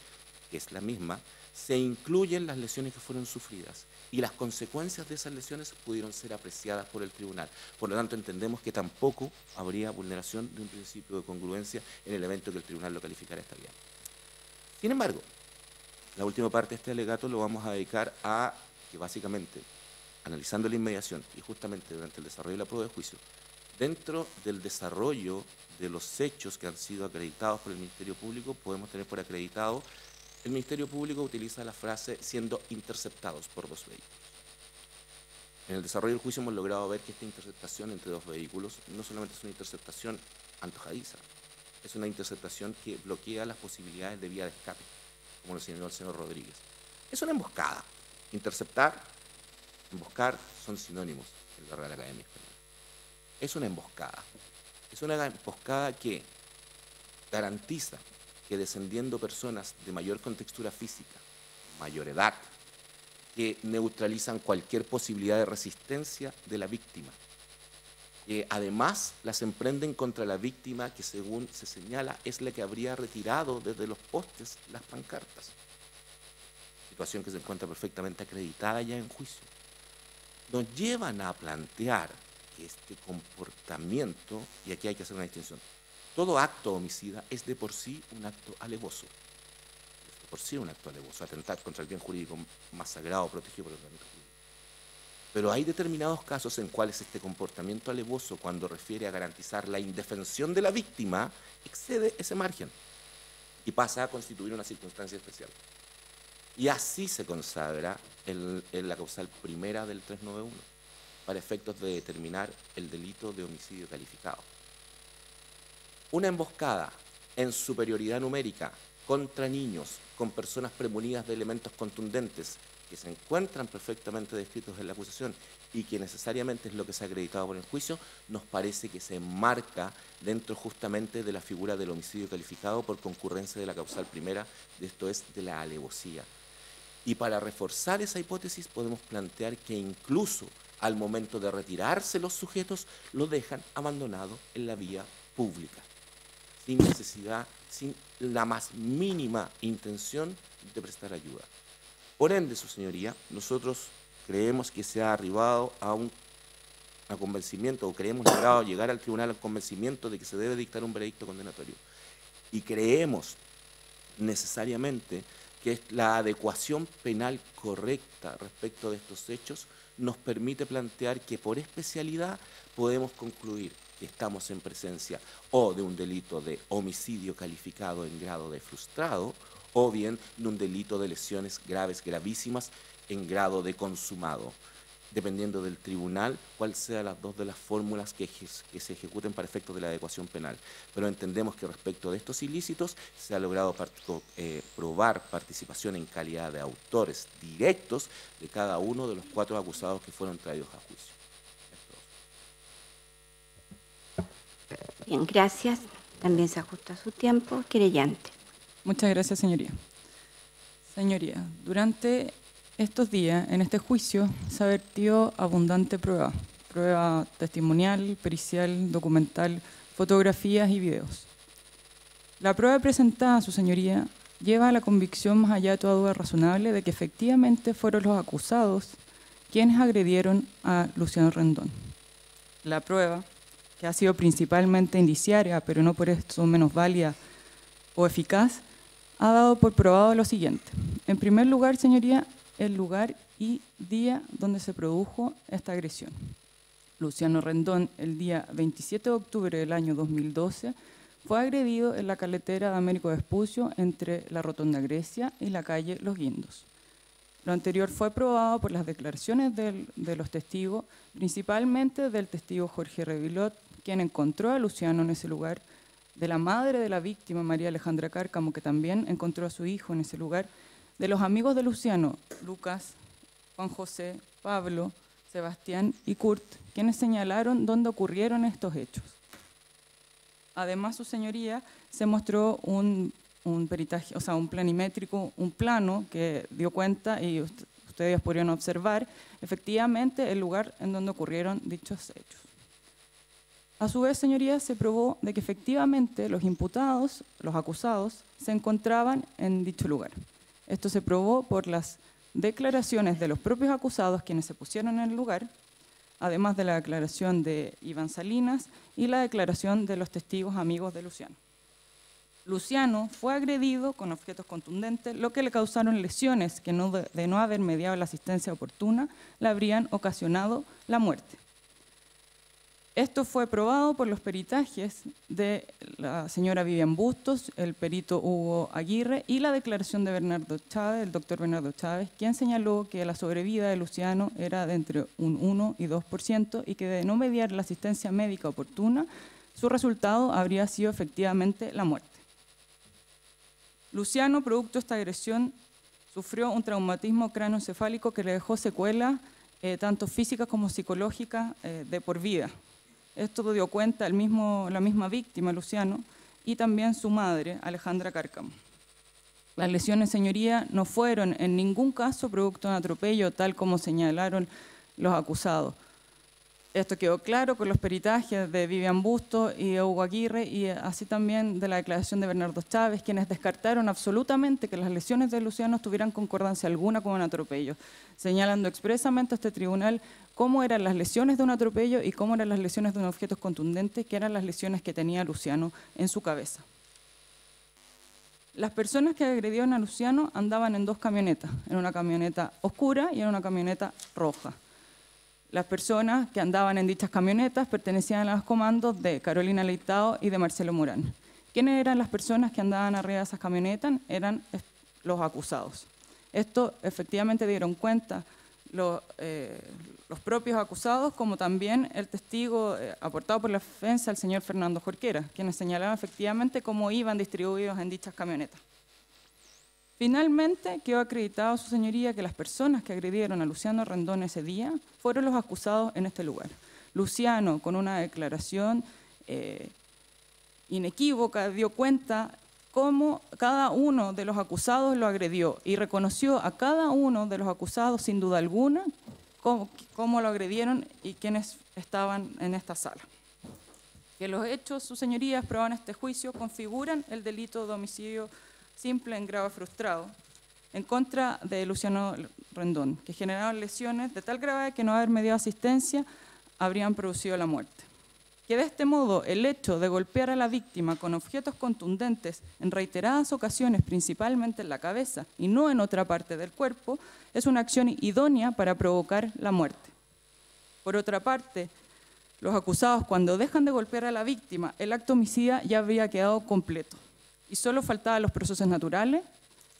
que es la misma, se incluyen las lesiones que fueron sufridas y las consecuencias de esas lesiones pudieron ser apreciadas por el tribunal. Por lo tanto, entendemos que tampoco habría vulneración de un principio de congruencia en el evento que el tribunal lo calificara esta vía. Sin embargo, la última parte de este alegato lo vamos a dedicar a que básicamente, analizando la inmediación y justamente durante el desarrollo de la prueba de juicio, dentro del desarrollo de los hechos que han sido acreditados por el Ministerio Público, podemos tener por acreditado el Ministerio Público utiliza la frase siendo interceptados por 2 vehículos. En el desarrollo del juicio hemos logrado ver que esta interceptación entre 2 vehículos no solamente es una interceptación antojadiza, es una interceptación que bloquea las posibilidades de vía de escape, como lo señaló el señor Rodríguez. Es una emboscada. Interceptar, emboscar son sinónimos en la Real Academia Española. Es una emboscada. Es una emboscada que garantiza que descendiendo personas de mayor contextura física, mayor edad, que neutralizan cualquier posibilidad de resistencia de la víctima, que además las emprenden contra la víctima que, según se señala, es la que habría retirado desde los postes las pancartas. Situación que se encuentra perfectamente acreditada ya en juicio. Nos llevan a plantear que este comportamiento, y aquí hay que hacer una distinción, todo acto homicida es de por sí un acto alevoso. Es de por sí un acto alevoso, atentar contra el bien jurídico más sagrado protegido por el ordenamiento jurídico. Pero hay determinados casos en cuales este comportamiento alevoso, cuando refiere a garantizar la indefensión de la víctima, excede ese margen y pasa a constituir una circunstancia especial. Y así se consagra en la causal primera del 391, para efectos de determinar el delito de homicidio calificado. Una emboscada en superioridad numérica contra niños con personas premunidas de elementos contundentes que se encuentran perfectamente descritos en la acusación y que necesariamente es lo que se ha acreditado por el juicio, nos parece que se enmarca dentro justamente de la figura del homicidio calificado por concurrencia de la causal primera, esto es, de la alevosía. Y para reforzar esa hipótesis podemos plantear que incluso al momento de retirarse los sujetos, lo dejan abandonado en la vía pública, sin necesidad, sin la más mínima intención de prestar ayuda. Por ende, su señoría, nosotros creemos que se ha arribado a un convencimiento, o creemos logrado llegar al tribunal al convencimiento de que se debe dictar un veredicto condenatorio. Y creemos necesariamente que la adecuación penal correcta respecto de estos hechos nos permite plantear que por especialidad podemos concluir que estamos en presencia o de un delito de homicidio calificado en grado de frustrado o bien de un delito de lesiones graves, gravísimas en grado de consumado, dependiendo del tribunal cuál sea las 2 de las fórmulas que se ejecuten para efectos de la adecuación penal. Pero entendemos que respecto de estos ilícitos se ha logrado probar participación en calidad de autores directos de cada uno de los 4 acusados que fueron traídos a juicio. Bien, gracias. También se ajusta su tiempo. Querellante. Muchas gracias, señoría. Señoría, durante estos días, en este juicio, se ha vertido abundante prueba testimonial, pericial, documental, fotografías y videos. La prueba presentada, su señoría, lleva a la convicción más allá de toda duda razonable de que efectivamente fueron los acusados quienes agredieron a Luciano Rendón. La prueba, que ha sido principalmente indiciaria, pero no por eso menos válida o eficaz, ha dado por probado lo siguiente. En primer lugar, señoría, el lugar y día donde se produjo esta agresión. Luciano Rendón, el día 27 de octubre del año 2012, fue agredido en la carretera de Américo Vespucio entre la Rotonda Grecia y la calle Los Guindos. Lo anterior fue probado por las declaraciones de los testigos, principalmente del testigo Jorge Revilot, quien encontró a Luciano en ese lugar, de la madre de la víctima, María Alejandra Cárcamo, que también encontró a su hijo en ese lugar, de los amigos de Luciano, Lucas, Juan José, Pablo, Sebastián y Kurt, quienes señalaron dónde ocurrieron estos hechos. Además, su señoría se mostró un peritaje, o sea, un planimétrico, un plano que dio cuenta, y ustedes podrían observar, efectivamente el lugar en donde ocurrieron dichos hechos. A su vez, señoría, se probó de que efectivamente los imputados, los acusados, se encontraban en dicho lugar. Esto se probó por las declaraciones de los propios acusados, quienes se pusieron en el lugar, además de la declaración de Iván Salinas y la declaración de los testigos amigos de Luciano. Luciano fue agredido con objetos contundentes, lo que le causaron lesiones que de no haber mediado la asistencia oportuna le habrían ocasionado la muerte. Esto fue probado por los peritajes de la señora Vivian Bustos, el perito Hugo Aguirre y la declaración de Bernardo Chávez, el doctor Bernardo Chávez, quien señaló que la sobrevida de Luciano era de entre un 1 y 2% y que de no mediar la asistencia médica oportuna, su resultado habría sido efectivamente la muerte. Luciano, producto de esta agresión, sufrió un traumatismo cráneoencefálico que le dejó secuelas tanto físicas como psicológicas de por vida. Esto dio cuenta la misma víctima, Luciano, y también su madre, Alejandra Cárcamo. Las lesiones, señoría, no fueron en ningún caso producto de un atropello, tal como señalaron los acusados. Esto quedó claro con los peritajes de Vivian Bustos y de Hugo Aguirre, y así también de la declaración de Bernardo Chávez, quienes descartaron absolutamente que las lesiones de Luciano tuvieran concordancia alguna con un atropello, señalando expresamente a este tribunal cómo eran las lesiones de un atropello y cómo eran las lesiones de un objeto contundente, que eran las lesiones que tenía Luciano en su cabeza. Las personas que agredieron a Luciano andaban en dos camionetas, en una camioneta oscura y en una camioneta roja. Las personas que andaban en dichas camionetas pertenecían a los comandos de Carolina Leitao y de Marcelo Morán. ¿Quiénes eran las personas que andaban arriba de esas camionetas? Eran los acusados. Esto efectivamente dieron cuenta los propios acusados, como también el testigo aportado por la defensa, el señor Fernando Jorquera, quienes señalaban efectivamente cómo iban distribuidos en dichas camionetas. Finalmente, quedó acreditado, su señoría, que las personas que agredieron a Luciano Rendón ese día fueron los acusados en este lugar. Luciano, con una declaración inequívoca, dio cuenta cómo cada uno de los acusados lo agredió y reconoció a cada uno de los acusados, sin duda alguna, cómo lo agredieron y quiénes estaban en esta sala. Que los hechos, sus señorías, probados en este juicio, configuran el delito de homicidio simple en grado frustrado en contra de Luciano Rendón, que generaron lesiones de tal gravedad que no haber mediado asistencia habrían producido la muerte. Que de este modo el hecho de golpear a la víctima con objetos contundentes en reiteradas ocasiones, principalmente en la cabeza y no en otra parte del cuerpo, es una acción idónea para provocar la muerte. Por otra parte, los acusados, cuando dejan de golpear a la víctima, el acto homicida ya habría quedado completo y solo faltaban los procesos naturales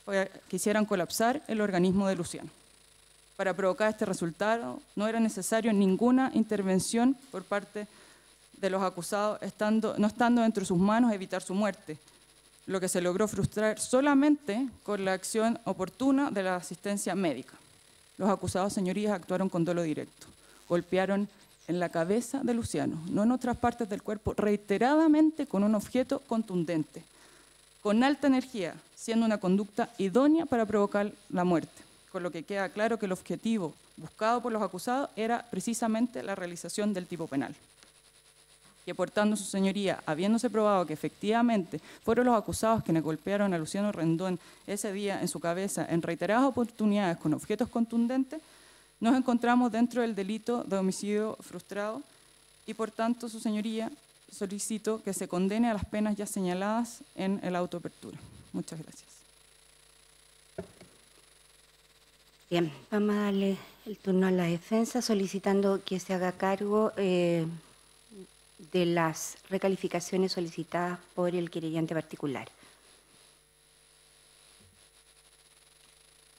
que hicieran colapsar el organismo de Luciano. Para provocar este resultado no era necesario ninguna intervención por parte de los acusados, no estando dentro de sus manos evitar su muerte, lo que se logró frustrar solamente con la acción oportuna de la asistencia médica. Los acusados, señorías, actuaron con dolo directo, golpearon en la cabeza de Luciano, no en otras partes del cuerpo, reiteradamente con un objeto contundente, con alta energía, siendo una conducta idónea para provocar la muerte, con lo que queda claro que el objetivo buscado por los acusados era precisamente la realización del tipo penal. que por tanto su señoría, habiéndose probado que efectivamente fueron los acusados quienes golpearon a Luciano Rendón ese día en su cabeza en reiteradas oportunidades con objetos contundentes, nos encontramos dentro del delito de homicidio frustrado y por tanto su señoría solicito que se condene a las penas ya señaladas en el auto de apertura. Muchas gracias. Bien, vamos a darle el turno a la defensa solicitando que se haga cargo de las recalificaciones solicitadas por el querellante particular.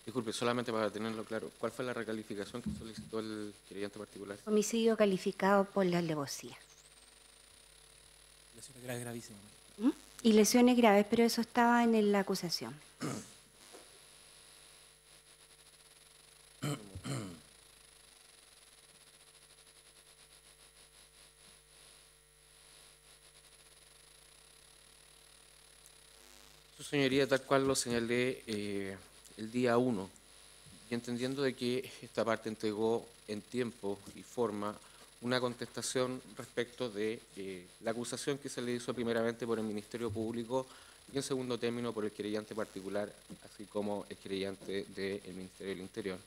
Disculpe, solamente para tenerlo claro, ¿cuál fue la recalificación que solicitó el querellante particular? Homicidio calificado por la alevosía. Lesiones graves, gravísimas. Y lesiones graves, pero eso estaba en la acusación. Su señoría, tal cual lo señalé el día 1, y entendiendo de que esta parte entregó en tiempo y forma una contestación respecto de la acusación que se le hizo primeramente por el Ministerio Público y en segundo término por el querellante particular, así como el querellante del Ministerio del Interior.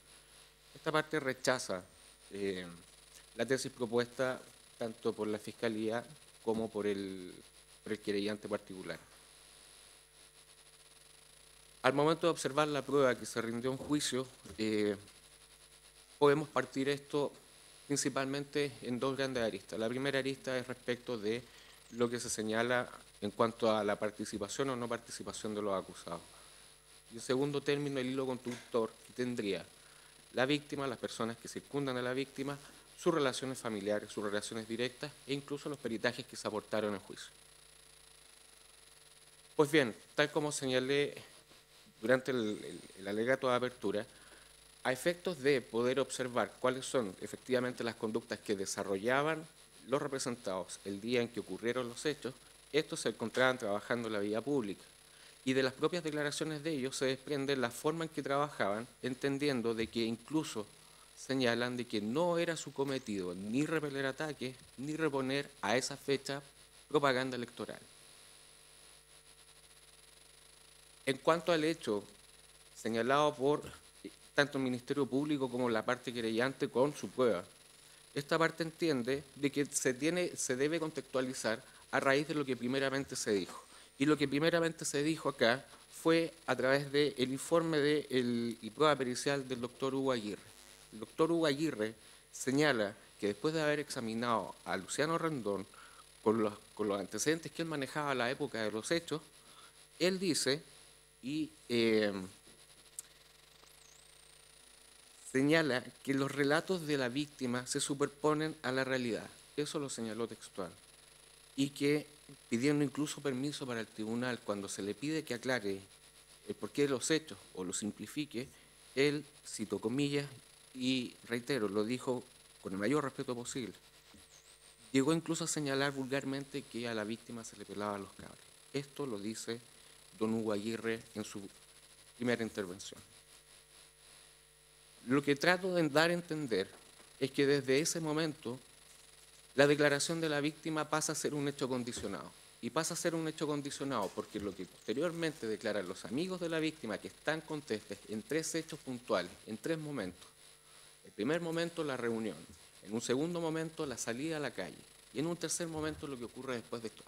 Esta parte rechaza la tesis propuesta tanto por la Fiscalía como por el querellante particular. Al momento de observar la prueba que se rindió en juicio, podemos partir esto principalmente en dos grandes aristas. La primera arista es respecto de lo que se señala en cuanto a la participación o no participación de los acusados. Y en segundo término, el hilo conductor que tendría la víctima, las personas que circundan a la víctima, sus relaciones familiares, sus relaciones directas e incluso los peritajes que se aportaron en juicio. Pues bien, tal como señalé durante el alegato de apertura, a efectos de poder observar cuáles son efectivamente las conductas que desarrollaban los representados el día en que ocurrieron los hechos, estos se encontraban trabajando en la vía pública. Y de las propias declaraciones de ellos se desprende la forma en que trabajaban, entendiendo de que incluso señalan de que no era su cometido ni repeler ataques, ni reponer a esa fecha propaganda electoral. En cuanto al hecho señalado por tanto el Ministerio Público como la parte querellante con su prueba, esta parte entiende de que se debe contextualizar a raíz de lo que primeramente se dijo. Y lo que primeramente se dijo acá fue a través del informe y prueba pericial del doctor Hugo Aguirre. El doctor Hugo Aguirre señala que después de haber examinado a Luciano Rendón con los antecedentes que él manejaba a la época de los hechos, él dice y señala que los relatos de la víctima se superponen a la realidad. Eso lo señaló textual. Y que pidiendo incluso permiso para el tribunal cuando se le pide que aclare el porqué de los hechos o lo simplifique, él, cito comillas, y reitero, lo dijo con el mayor respeto posible, llegó incluso a señalar vulgarmente que a la víctima se le pelaban los cables. Esto lo dice don Hugo Aguirre en su primera intervención. Lo que trato de dar a entender es que desde ese momento la declaración de la víctima pasa a ser un hecho condicionado. Y pasa a ser un hecho condicionado porque lo que posteriormente declaran los amigos de la víctima que están contestes en tres hechos puntuales, en tres momentos. El primer momento, la reunión. En un segundo momento, la salida a la calle. Y en un tercer momento, lo que ocurre después de esto.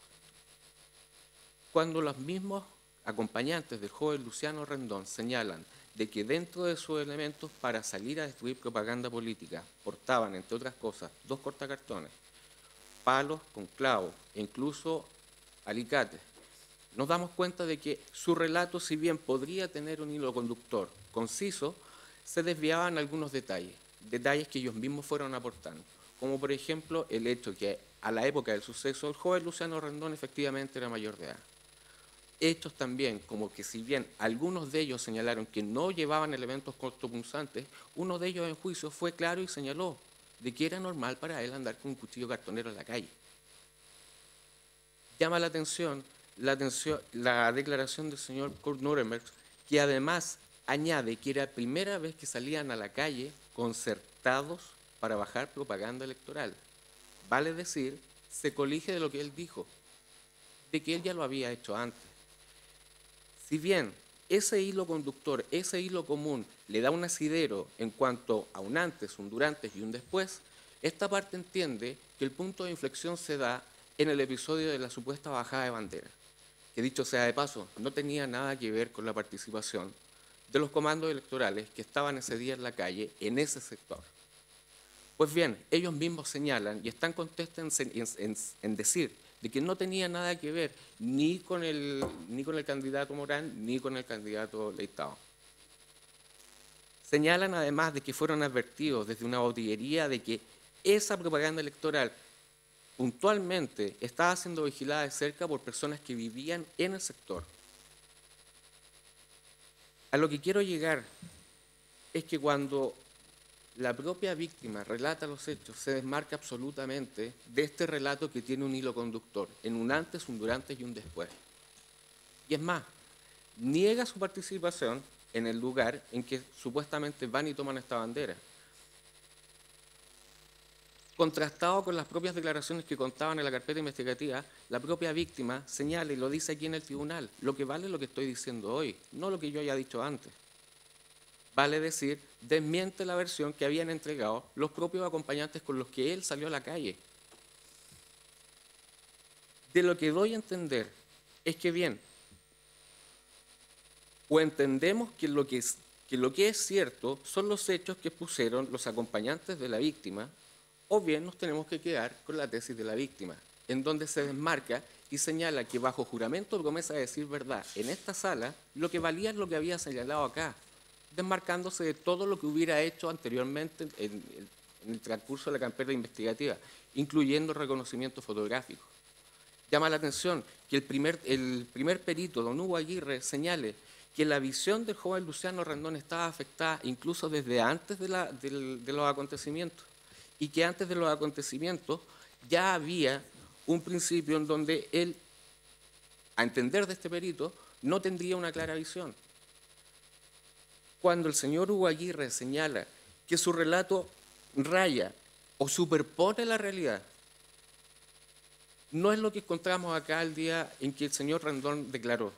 Cuando los mismos acompañantes del joven Luciano Rendón señalan de que dentro de sus elementos para salir a destruir propaganda política portaban, entre otras cosas, 2 cortacartones, palos con clavos e incluso alicates, nos damos cuenta de que su relato, si bien podría tener un hilo conductor conciso, se desviaban algunos detalles que ellos mismos fueron aportando, como por ejemplo el hecho que a la época del suceso el joven Luciano Rendón efectivamente era mayor de edad. Hechos también, como que si bien algunos de ellos señalaron que no llevaban elementos cortopunzantes, uno de ellos en juicio fue claro y señaló de que era normal para él andar con un cuchillo cartonero en la calle. Llama la atención la declaración del señor Kurt Nuremberg, que además añade que era la primera vez que salían a la calle concertados para bajar propaganda electoral. Vale decir se colige de lo que él dijo, de que él ya lo había hecho antes. Si bien ese hilo conductor, ese hilo común, le da un asidero en cuanto a un antes, un durante y un después, esta parte entiende que el punto de inflexión se da en el episodio de la supuesta bajada de bandera, que dicho sea de paso, no tenía nada que ver con la participación de los comandos electorales que estaban ese día en la calle, en ese sector. Pues bien, ellos mismos señalan y están contestan en decir de que no tenía nada que ver ni con el candidato Morán ni con el candidato Leitao. Señalan además de que fueron advertidos desde una botillería de que esa propaganda electoral puntualmente estaba siendo vigilada de cerca por personas que vivían en el sector. A lo que quiero llegar es que cuando la propia víctima relata los hechos, se desmarca absolutamente de este relato que tiene un hilo conductor, en un antes, un durante y un después. Y es más, niega su participación en el lugar en que supuestamente van y toman esta bandera. Contrastado con las propias declaraciones que contaban en la carpeta investigativa, la propia víctima señala y lo dice aquí en el tribunal, lo que vale es lo que estoy diciendo hoy, no lo que yo haya dicho antes. Vale decir, desmiente la versión que habían entregado los propios acompañantes con los que él salió a la calle. De lo que doy a entender es que bien, o entendemos que lo que es cierto son los hechos que pusieron los acompañantes de la víctima, o bien nos tenemos que quedar con la tesis de la víctima, en donde se desmarca y señala que bajo juramento o promesa de decir verdad en esta sala, lo que valía es lo que había señalado acá, desmarcándose de todo lo que hubiera hecho anteriormente en el transcurso de la carpeta investigativa, incluyendo reconocimiento fotográfico. Llama la atención que el primer perito, don Hugo Aguirre, señale que la visión del joven Luciano Rendón estaba afectada incluso desde antes de los acontecimientos, y que antes de los acontecimientos ya había un principio en donde él, a entender de este perito, no tendría una clara visión. Cuando el señor Hugo Aguirre señala que su relato raya o superpone la realidad, no es lo que encontramos acá el día en que el señor Rendón declaró,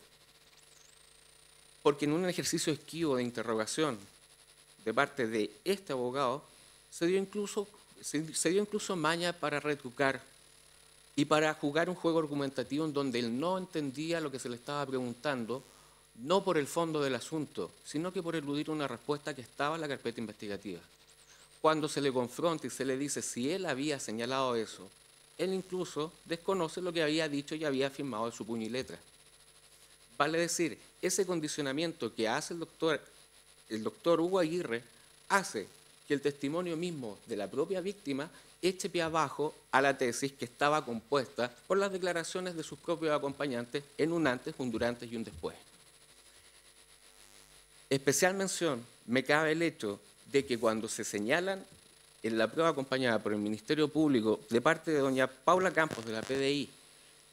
porque en un ejercicio esquivo de interrogación de parte de este abogado se dio incluso maña para retrucar y para jugar un juego argumentativo en donde él no entendía lo que se le estaba preguntando, no por el fondo del asunto, sino que por eludir una respuesta que estaba en la carpeta investigativa. Cuando se le confronta y se le dice si él había señalado eso, él incluso desconoce lo que había dicho y había afirmado de su puño y letra. Vale decir, ese condicionamiento que hace el doctor Hugo Aguirre hace que el testimonio mismo de la propia víctima eche pie abajo a la tesis que estaba compuesta por las declaraciones de sus propios acompañantes en un antes, un durante y un después. Especial mención me cabe el hecho de que cuando se señalan en la prueba acompañada por el Ministerio Público de parte de doña Paula Campos de la PDI,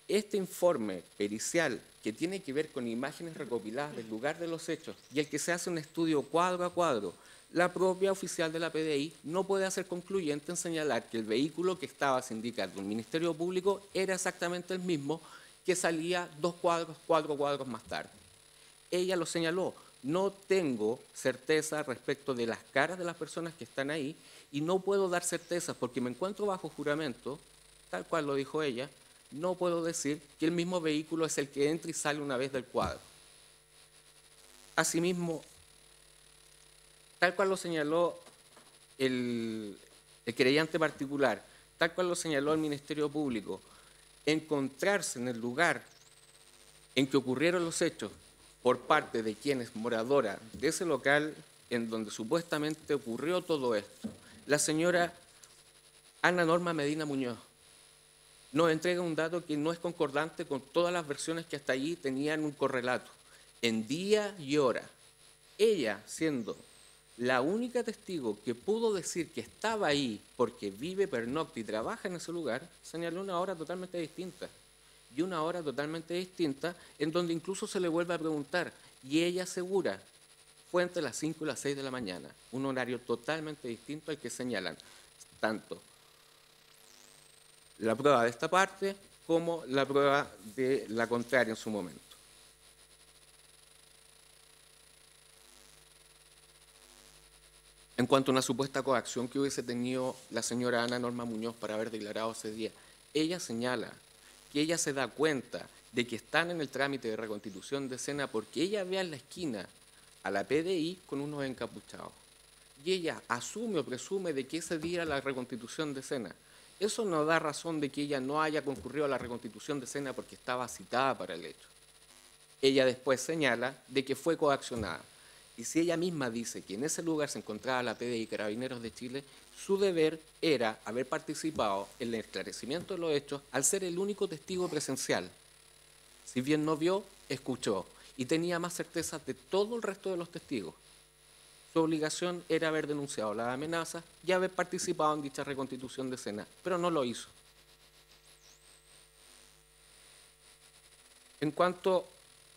este informe pericial que tiene que ver con imágenes recopiladas del lugar de los hechos y el que se hace un estudio cuadro a cuadro, la propia oficial de la PDI no puede hacer concluyente en señalar que el vehículo que estaba sindicando el Ministerio Público era exactamente el mismo que salía 4 cuadros más tarde. Ella lo señaló. No tengo certeza respecto de las caras de las personas que están ahí y no puedo dar certezas porque me encuentro bajo juramento, tal cual lo dijo ella, no puedo decir que el mismo vehículo es el que entra y sale una vez del cuadro. Asimismo, tal cual lo señaló el querellante particular, tal cual lo señaló el Ministerio Público, encontrarse en el lugar en que ocurrieron los hechos por parte de quien es moradora de ese local en donde supuestamente ocurrió todo esto, la señora Ana Norma Medina Muñoz nos entrega un dato que no es concordante con todas las versiones que hasta allí tenían un correlato, en día y hora. Ella, siendo la única testigo que pudo decir que estaba ahí porque vive, pernocta y trabaja en ese lugar, señaló una hora totalmente distinta. Y una hora totalmente distinta en donde incluso se le vuelve a preguntar y ella asegura, fue entre las 5 y las 6 de la mañana, un horario totalmente distinto al que señalan tanto la prueba de esta parte como la prueba de la contraria en su momento. En cuanto a una supuesta coacción que hubiese tenido la señora Ana Norma Muñoz para haber declarado ese día, ella señala que ella se da cuenta de que están en el trámite de reconstitución de escena porque ella ve en la esquina a la PDI con unos encapuchados. Y ella asume o presume de que ese día era la reconstitución de escena. Eso no da razón de que ella no haya concurrido a la reconstitución de escena porque estaba citada para el hecho. Ella después señala de que fue coaccionada. Y si ella misma dice que en ese lugar se encontraba la PDI y Carabineros de Chile, su deber era haber participado en el esclarecimiento de los hechos al ser el único testigo presencial. Si bien no vio, escuchó y tenía más certeza de todo el resto de los testigos. Su obligación era haber denunciado las amenazas y haber participado en dicha reconstitución de escena, pero no lo hizo. En cuanto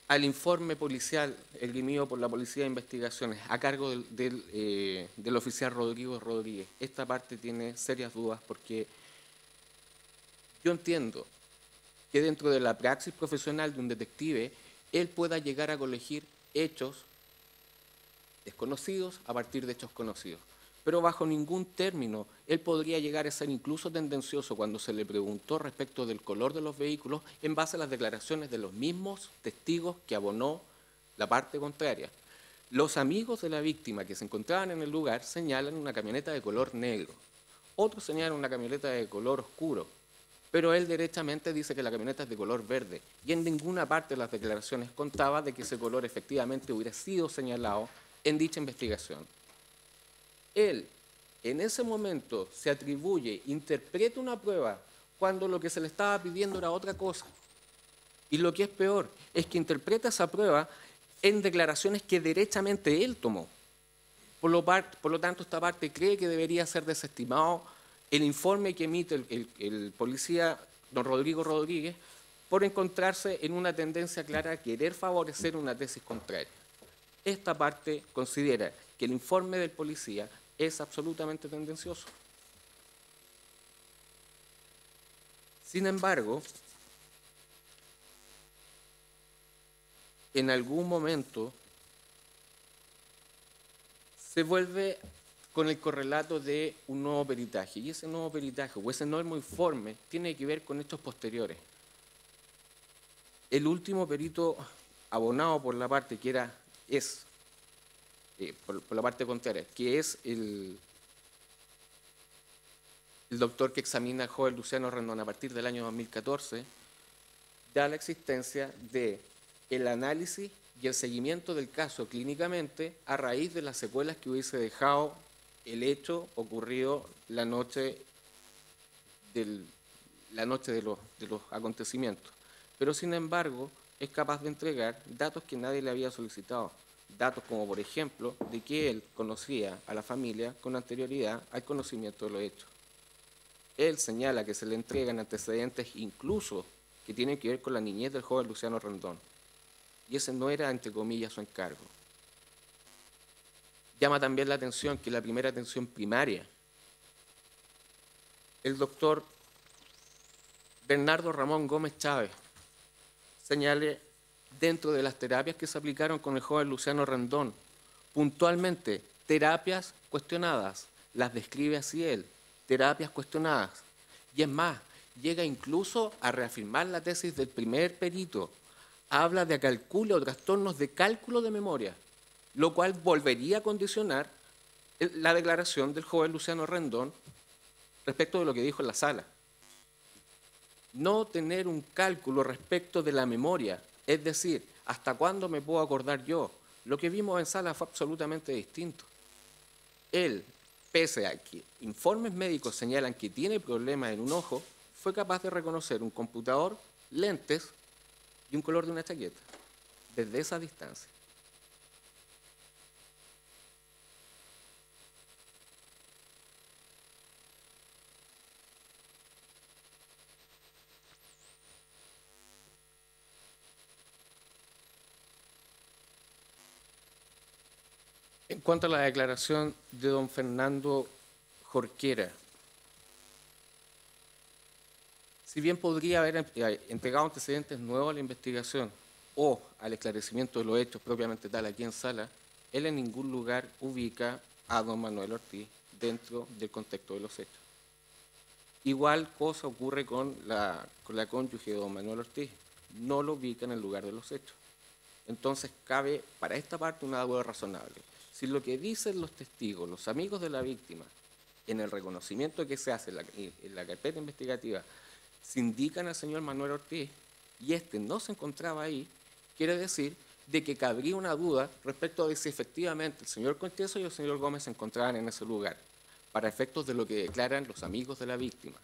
al informe policial emitido por la Policía de Investigaciones a cargo del oficial Rodrigo Rodríguez, esta parte tiene serias dudas porque yo entiendo que dentro de la praxis profesional de un detective, él pueda llegar a colegir hechos desconocidos a partir de hechos conocidos. Pero bajo ningún término él podría llegar a ser incluso tendencioso cuando se le preguntó respecto del color de los vehículos en base a las declaraciones de los mismos testigos que abonó la parte contraria. Los amigos de la víctima que se encontraban en el lugar señalan una camioneta de color negro, otros señalan una camioneta de color oscuro, pero él derechamente dice que la camioneta es de color verde y en ninguna parte de las declaraciones contaba de que ese color efectivamente hubiera sido señalado en dicha investigación. Él, en ese momento, se atribuye, interpreta una prueba cuando lo que se le estaba pidiendo era otra cosa. Y lo que es peor es que interpreta esa prueba en declaraciones que derechamente él tomó. Por lo tanto, esta parte cree que debería ser desestimado el informe que emite el policía don Rodrigo Rodríguez por encontrarse en una tendencia clara a querer favorecer una tesis contraria. Esta parte considera que el informe del policía es absolutamente tendencioso. Sin embargo, en algún momento se vuelve con el correlato de un nuevo peritaje, y ese nuevo peritaje o ese nuevo informe tiene que ver con hechos posteriores. El último perito abonado por la parte que por la parte contraria, que es el doctor que examina al joven Luciano Rendón a partir del año 2014, da la existencia del análisis y el seguimiento del caso clínicamente a raíz de las secuelas que hubiese dejado el hecho ocurrido la noche de los acontecimientos. Pero sin embargo es capaz de entregar datos que nadie le había solicitado. Datos como, por ejemplo, de que él conocía a la familia con anterioridad al conocimiento de los hechos. Él señala que se le entregan antecedentes incluso que tienen que ver con la niñez del joven Luciano Rendón. Y ese no era, entre comillas, su encargo. Llama también la atención que la primera atención primaria, el doctor Bernardo Ramón Gómez Chávez, señale dentro de las terapias que se aplicaron con el joven Luciano Rendón, puntualmente, terapias cuestionadas, las describe así él, terapias cuestionadas. Y es más, llega incluso a reafirmar la tesis del primer perito, habla de acalculia o trastornos de cálculo de memoria, lo cual volvería a condicionar la declaración del joven Luciano Rendón respecto de lo que dijo en la sala. No tener un cálculo respecto de la memoria, es decir, ¿hasta cuándo me puedo acordar yo? Lo que vimos en sala fue absolutamente distinto. Él, pese a que informes médicos señalan que tiene problemas en un ojo, fue capaz de reconocer un computador, lentes y un color de una chaqueta, desde esa distancia. En cuanto a la declaración de don Fernando Jorquera, Si bien podría haber entregado antecedentes nuevos a la investigación o al esclarecimiento de los hechos propiamente tal aquí en sala, él en ningún lugar ubica a don Manuel Ortiz dentro del contexto de los hechos. Igual cosa ocurre con la cónyuge de don Manuel Ortiz, no lo ubica en el lugar de los hechos. Entonces cabe para esta parte una duda razonable. Si lo que dicen los testigos, los amigos de la víctima, en el reconocimiento que se hace en la carpeta investigativa, se indican al señor Manuel Ortiz y este no se encontraba ahí, quiere decir de que cabría una duda respecto de si efectivamente el señor Conteso y el señor Gómez se encontraban en ese lugar, para efectos de lo que declaran los amigos de la víctima,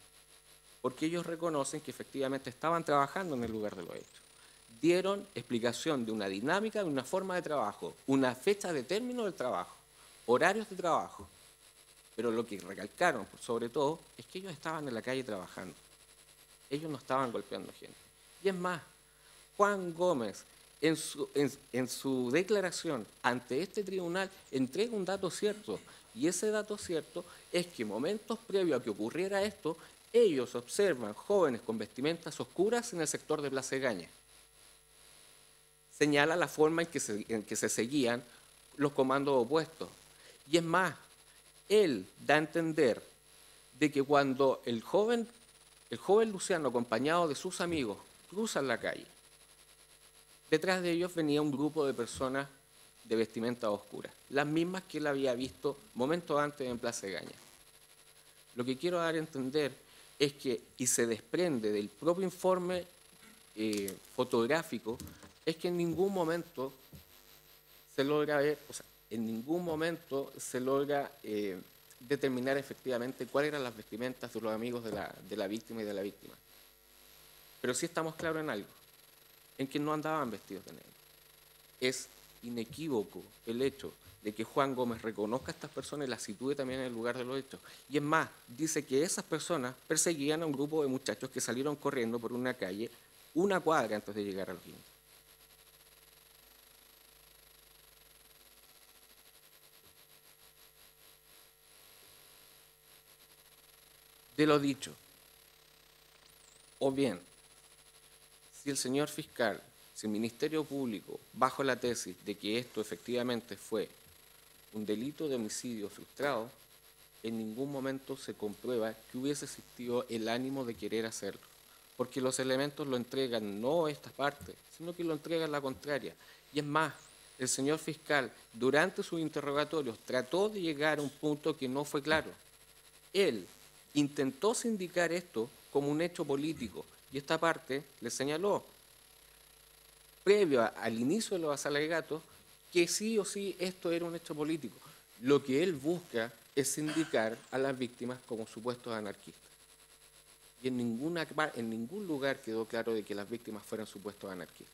porque ellos reconocen que efectivamente estaban trabajando en el lugar de los hechos. Dieron explicación de una dinámica, de una forma de trabajo, una fecha de término del trabajo, horarios de trabajo, pero lo que recalcaron, sobre todo, es que ellos estaban en la calle trabajando. Ellos no estaban golpeando gente. Y es más, Juan Gómez, en su declaración ante este tribunal, entrega un dato cierto, y ese dato cierto es que momentos previos a que ocurriera esto, ellos observan jóvenes con vestimentas oscuras en el sector de Plaza Egaña. Señala la forma en que se seguían los comandos opuestos. Y es más, él da a entender de que cuando el joven Luciano, acompañado de sus amigos, cruzan la calle, detrás de ellos venía un grupo de personas de vestimenta oscura, las mismas que él había visto momentos antes en Plaza Egaña. Lo que quiero dar a entender es que, y se desprende del propio informe fotográfico, es que en ningún momento se logra ver, o sea, en ningún momento se logra determinar efectivamente cuáles eran las vestimentas de los amigos de la víctima y de la víctima. Pero sí estamos claros en algo, en que no andaban vestidos de negro. Es inequívoco el hecho de que Juan Gómez reconozca a estas personas y las sitúe también en el lugar de los hechos. Y es más, dice que esas personas perseguían a un grupo de muchachos que salieron corriendo por una calle una cuadra antes de llegar a los Guindos. De lo dicho, o bien, si el señor fiscal, si el Ministerio Público, bajo la tesis de que esto efectivamente fue un delito de homicidio frustrado, en ningún momento se comprueba que hubiese existido el ánimo de querer hacerlo, porque los elementos lo entregan no esta parte, sino que lo entregan la contraria. Y es más, el señor fiscal, durante sus interrogatorios, trató de llegar a un punto que no fue claro. Él intentó sindicar esto como un hecho político, y esta parte le señaló, previo al inicio de los alegatos, que sí o sí esto era un hecho político. Lo que él busca es sindicar a las víctimas como supuestos anarquistas. Y en ningún lugar quedó claro de que las víctimas fueran supuestos anarquistas.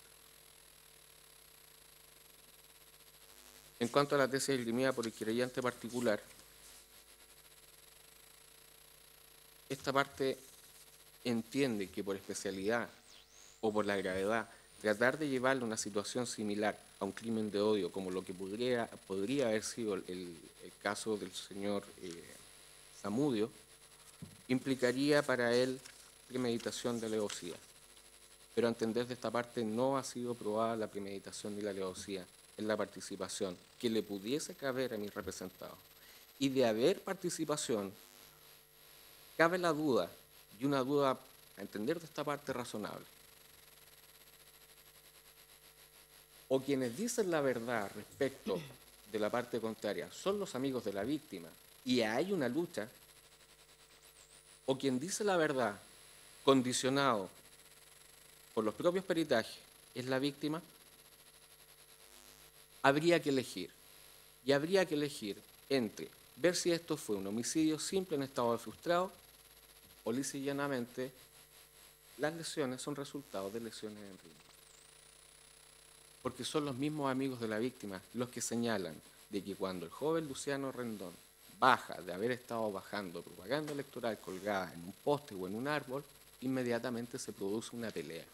En cuanto a la tesis esgrimida por el querellante particular, esta parte entiende que por especialidad o por la gravedad, tratar de llevarle a una situación similar a un crimen de odio, como lo que podría haber sido el caso del señor Zamudio, implicaría para él premeditación de alevosía. Pero a entender de esta parte no ha sido probada la premeditación ni la alevosía en la participación que le pudiese caber a mis representados. Y de haber participación, cabe la duda, y una duda a entender de esta parte razonable. O quienes dicen la verdad respecto de la parte contraria son los amigos de la víctima y hay una lucha, o quien dice la verdad condicionado por los propios peritajes es la víctima, habría que elegir. Y habría que elegir entre ver si esto fue un homicidio simple en estado de frustrado o lisa y llanamente las lesiones son resultado de lesiones en riñón. Porque son los mismos amigos de la víctima los que señalan de que cuando el joven Luciano Rendón baja de haber estado bajando propaganda electoral colgada en un poste o en un árbol, inmediatamente se produce una pelea.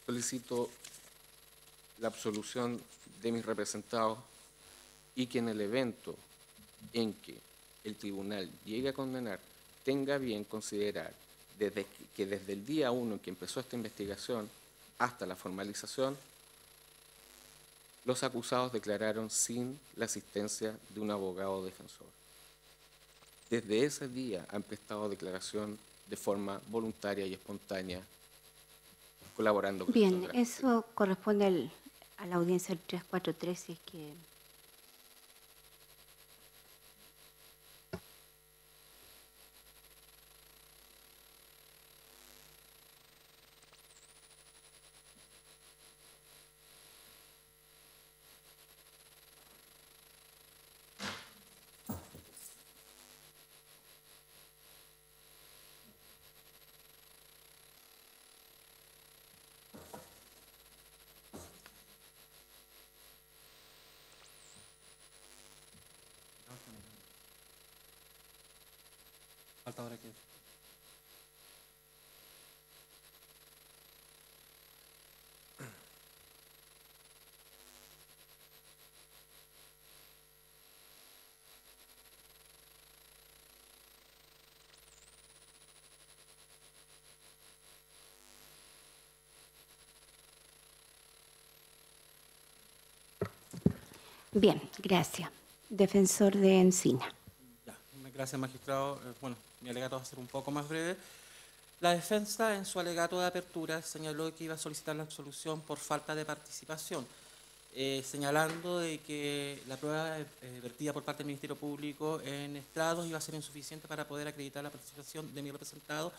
Solicito la absolución de mis representados y que en el evento en que el tribunal llegue a condenar tenga bien considerar que desde el día 1 en que empezó esta investigación hasta la formalización, los acusados declararon sin la asistencia de un abogado defensor. Desde ese día han prestado declaración de forma voluntaria y espontánea, colaborando con Bien, estos eso corresponde a la audiencia del 343, si es que... Falta ahora que... Bien, gracias. Defensor de Encina. Ya, gracias, magistrado. Bueno, mi alegato va a ser un poco más breve. La defensa, en su alegato de apertura, señaló que iba a solicitar la absolución por falta de participación, señalando de que la prueba vertida por parte del Ministerio Público en estrados iba a ser insuficiente para poder acreditar la participación de mi representado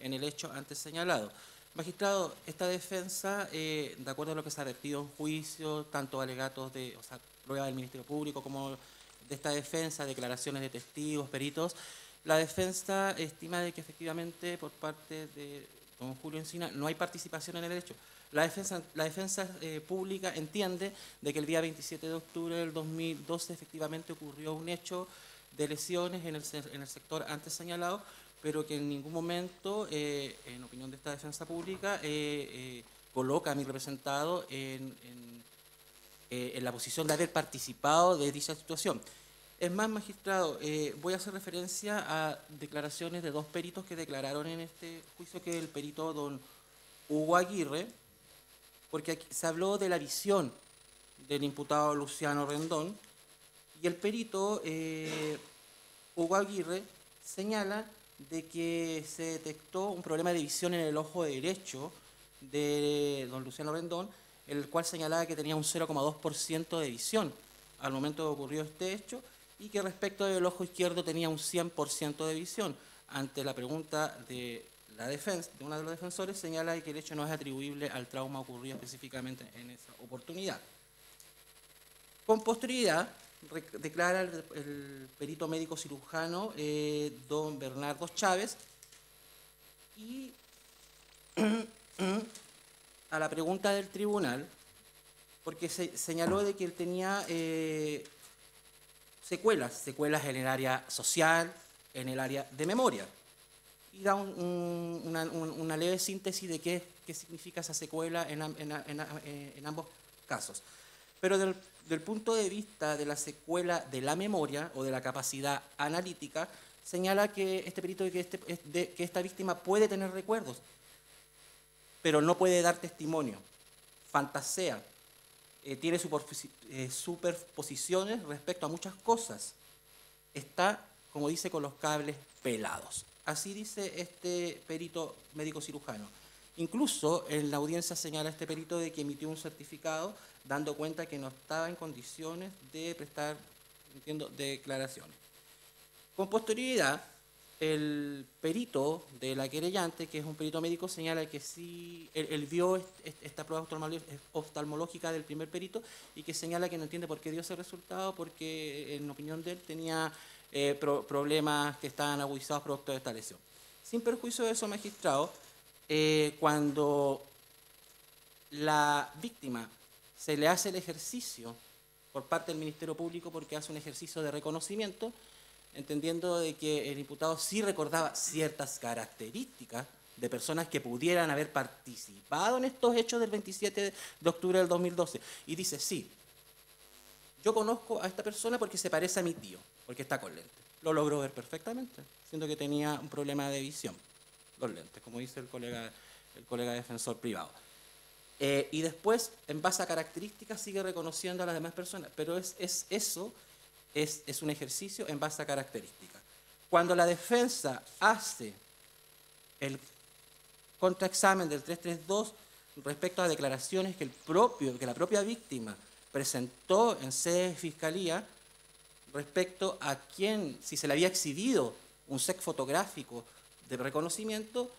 en el hecho antes señalado. Magistrado, esta defensa, de acuerdo a lo que se ha vertido en juicio, tanto alegatos de, o sea, prueba del Ministerio Público como de esta defensa, declaraciones de testigos, peritos, la defensa estima de que efectivamente por parte de don Julio Encina no hay participación en el hecho. La defensa pública entiende de que el día 27 de octubre del 2012 efectivamente ocurrió un hecho de lesiones en el sector antes señalado, pero que en ningún momento, en opinión de esta defensa pública, coloca a mi representado en la posición de haber participado de dicha situación. Es más, magistrado, voy a hacer referencia a declaraciones de dos peritos que declararon en este juicio, que es el perito don Hugo Aguirre, porque aquí se habló de la visión del imputado Luciano Rendón, y el perito Hugo Aguirre señala de que se detectó un problema de visión en el ojo derecho de don Luciano Rendón, el cual señalaba que tenía un 0,2% de visión al momento que ocurrió este hecho, y que respecto del ojo izquierdo tenía un 100% de visión. Ante la pregunta de la defensa, de uno de los defensores, señala que el hecho no es atribuible al trauma ocurrido específicamente en esa oportunidad. Con posterioridad, declara el perito médico cirujano don Bernardo Chávez, y a la pregunta del tribunal, porque señaló de que él tenía secuelas en el área social, en el área de memoria, y da una leve síntesis de qué significa esa secuela en ambos casos. Pero del punto de vista de la secuela de la memoria o de la capacidad analítica, señala que este perito que esta víctima puede tener recuerdos, pero no puede dar testimonio, fantasea, tiene superposiciones respecto a muchas cosas. Está, como dice, con los cables pelados. Así dice este perito médico cirujano. Incluso en la audiencia señala este perito de que emitió un certificado dando cuenta que no estaba en condiciones de prestar, entiendo, declaraciones. Con posterioridad, el perito de la querellante, que es un perito médico, señala que sí, él vio esta prueba oftalmológica del primer perito, y que señala que no entiende por qué dio ese resultado, porque en opinión de él tenía problemas que estaban agudizados producto de esta lesión. Sin perjuicio de eso, magistrado, cuando la víctima se le hace el ejercicio por parte del Ministerio Público, porque hace un ejercicio de reconocimiento, entendiendo de que el imputado sí recordaba ciertas características de personas que pudieran haber participado en estos hechos del 27 de octubre del 2012. Y dice, sí, yo conozco a esta persona porque se parece a mi tío, porque está con lentes. Lo logró ver perfectamente, siendo que tenía un problema de visión, los lentes, como dice el colega defensor privado. Y después, en base a características, sigue reconociendo a las demás personas, pero eso es un ejercicio en base a características. Cuando la defensa hace el contraexamen del 332 respecto a declaraciones que la propia víctima presentó en sede de fiscalía respecto a si se le había exhibido un set fotográfico de reconocimiento,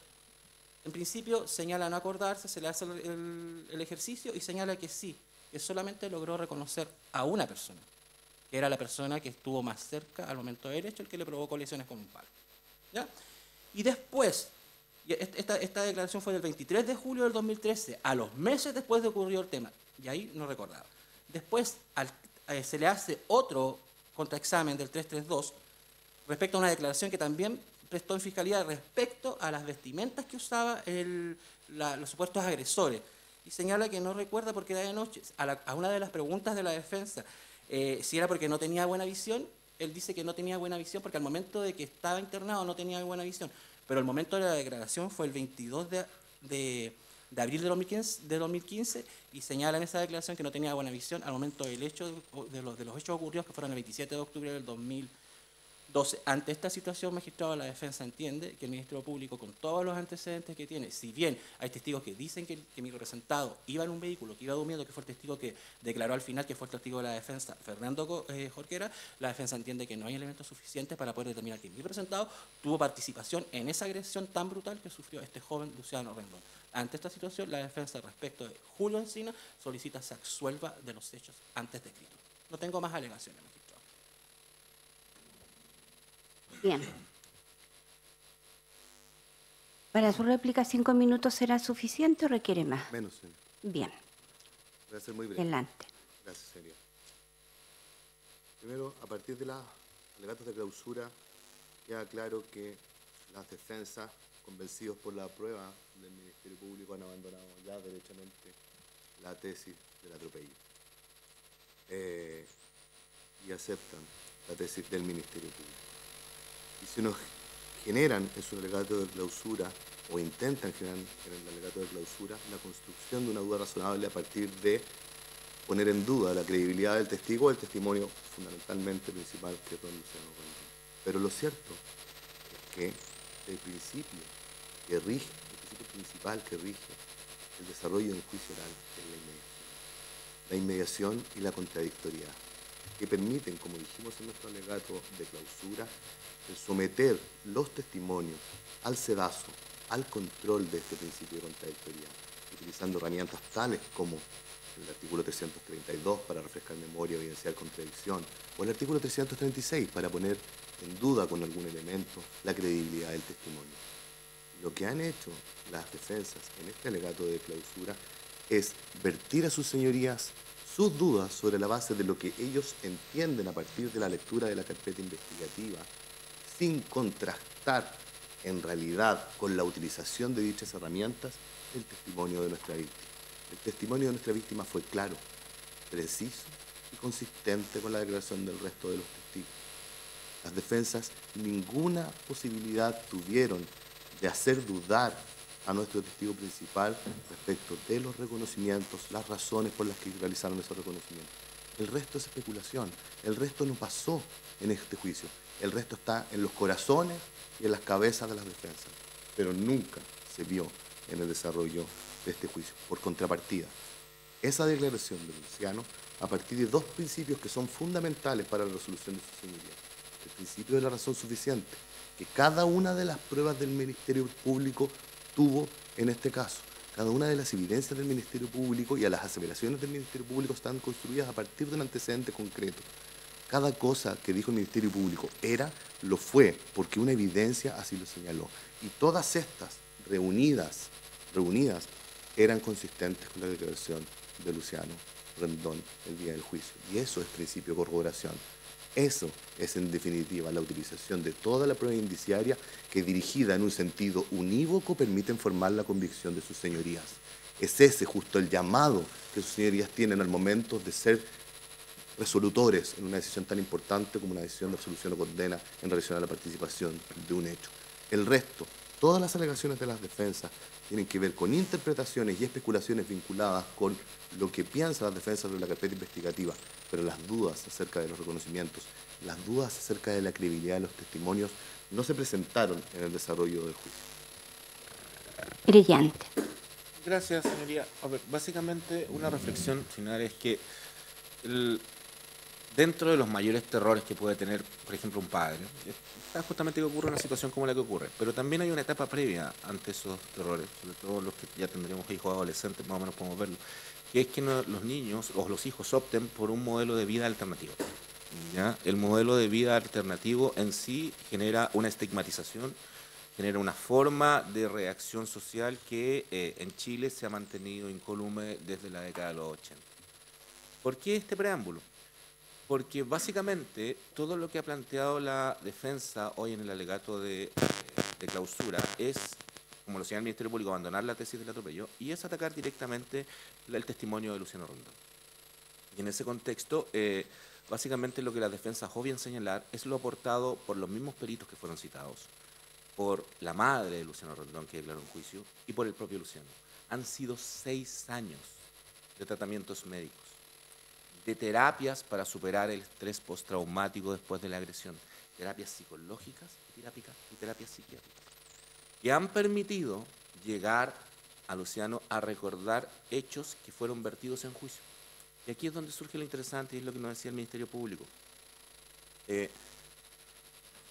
en principio señala no acordarse, se le hace el ejercicio y señala que sí, que solamente logró reconocer a una persona, que era la persona que estuvo más cerca al momento del hecho, el que le provocó lesiones con un palo. ¿Ya? Y después, esta declaración fue del 23 de julio del 2013, a los meses después de ocurrió el tema, y ahí no recordaba. Después se le hace otro contraexamen del 332 respecto a una declaración que también prestó en fiscalía respecto a las vestimentas que usaba los supuestos agresores. Y señala que no recuerda porque era de noche. A una de las preguntas de la defensa, si era porque no tenía buena visión, él dice que no tenía buena visión porque al momento de que estaba internado no tenía buena visión. Pero el momento de la declaración fue el 22 de abril de 2015 y señala en esa declaración que no tenía buena visión al momento del hecho de los hechos ocurridos que fueron el 27 de octubre del 2012. Ante esta situación, magistrado, la defensa entiende que el Ministerio Público, con todos los antecedentes que tiene, si bien hay testigos que dicen que mi representado iba en un vehículo, que iba durmiendo, que fue el testigo que declaró al final, que fue el testigo de la defensa, Fernando Jorquera, la defensa entiende que no hay elementos suficientes para poder determinar que mi representado tuvo participación en esa agresión tan brutal que sufrió este joven Luciano Rendón. Ante esta situación, la defensa respecto de Julio Encina solicita se absuelva de los hechos antes descritos. No tengo más alegaciones, magistrado. Bien. ¿Para su réplica 5 minutos será suficiente o requiere más? Menos, señor. Bien. Voy a ser muy breve. Adelante. Gracias, señoría. Primero, a partir de los alegatos de clausura, queda claro que las defensas, convencidos por la prueba del Ministerio Público, han abandonado ya derechamente la tesis del atropello y aceptan la tesis del Ministerio Público. Y si nos generan en su alegato de clausura o intentan generar en el alegato de clausura la construcción de una duda razonable a partir de poner en duda la credibilidad del testigo o el testimonio fundamentalmente principal que es don Luciano Rendón. Pero lo cierto es que el principio principal que rige el desarrollo del juicio oral es la inmediación y la contradictoriedad, que permiten, como dijimos en nuestro alegato de clausura, el someter los testimonios al sedazo, al control de este principio de contradictoriedad, utilizando herramientas tales como el artículo 332 para refrescar memoria, evidenciar contradicción, o el artículo 336 para poner en duda con algún elemento la credibilidad del testimonio. Lo que han hecho las defensas en este alegato de clausura es vertir a sus señorías sus dudas sobre la base de lo que ellos entienden a partir de la lectura de la carpeta investigativa, sin contrastar en realidad con la utilización de dichas herramientas el testimonio de nuestra víctima. El testimonio de nuestra víctima fue claro, preciso y consistente con la declaración del resto de los testigos. Las defensas ninguna posibilidad tuvieron de hacer dudar a nuestro testigo principal respecto de los reconocimientos, las razones por las que realizaron esos reconocimientos. El resto es especulación, el resto no pasó en este juicio, el resto está en los corazones y en las cabezas de las defensas, pero nunca se vio en el desarrollo de este juicio. Por contrapartida, esa declaración de Luciano, a partir de dos principios que son fundamentales para la resolución de su señoría. El principio de la razón suficiente, que cada una de las pruebas del Ministerio Público tuvo en este caso. Cada una de las evidencias del Ministerio Público y a las aseveraciones del Ministerio Público están construidas a partir de un antecedente concreto. Cada cosa que dijo el Ministerio Público lo fue, porque una evidencia así lo señaló. Y todas estas reunidas, eran consistentes con la declaración de Luciano Rendón el día del juicio. Y eso es principio de corroboración. Eso es, en definitiva, la utilización de toda la prueba indiciaria que, dirigida en un sentido unívoco, permiten formar la convicción de sus señorías. Es ese justo el llamado que sus señorías tienen al momento de ser resolutores en una decisión tan importante como una decisión de absolución o condena en relación a la participación de un hecho. El resto, todas las alegaciones de las defensas tienen que ver con interpretaciones y especulaciones vinculadas con lo que piensan las defensas sobre la carpeta investigativa, pero las dudas acerca de los reconocimientos, las dudas acerca de la credibilidad de los testimonios no se presentaron en el desarrollo del juicio. Querellante. Gracias, señoría. A ver, básicamente una reflexión final es que dentro de los mayores terrores que puede tener, por ejemplo, un padre, está justamente que ocurre una situación como la que ocurre, pero también hay una etapa previa ante esos terrores, sobre todo los que ya tendremos hijos adolescentes, más o menos podemos verlo, que es que los niños o los hijos opten por un modelo de vida alternativo. ¿Ya? El modelo de vida alternativo en sí genera una estigmatización, genera una forma de reacción social que en Chile se ha mantenido incólume desde la década de los 80. ¿Por qué este preámbulo? Porque básicamente todo lo que ha planteado la defensa hoy en el alegato de clausura es, como lo señala el Ministerio Público, abandonar la tesis del atropello y es atacar directamente el testimonio de Luciano Rondón. Y en ese contexto, básicamente lo que la defensa joven señalar es lo aportado por los mismos peritos que fueron citados, por la madre de Luciano Rondón, que declaró en juicio, y por el propio Luciano. Han sido 6 años de tratamientos médicos, de terapias para superar el estrés postraumático después de la agresión, terapias psicológicas y terapias psiquiátricas, que han permitido llegar a Luciano a recordar hechos que fueron vertidos en juicio. Y aquí es donde surge lo interesante y es lo que nos decía el Ministerio Público.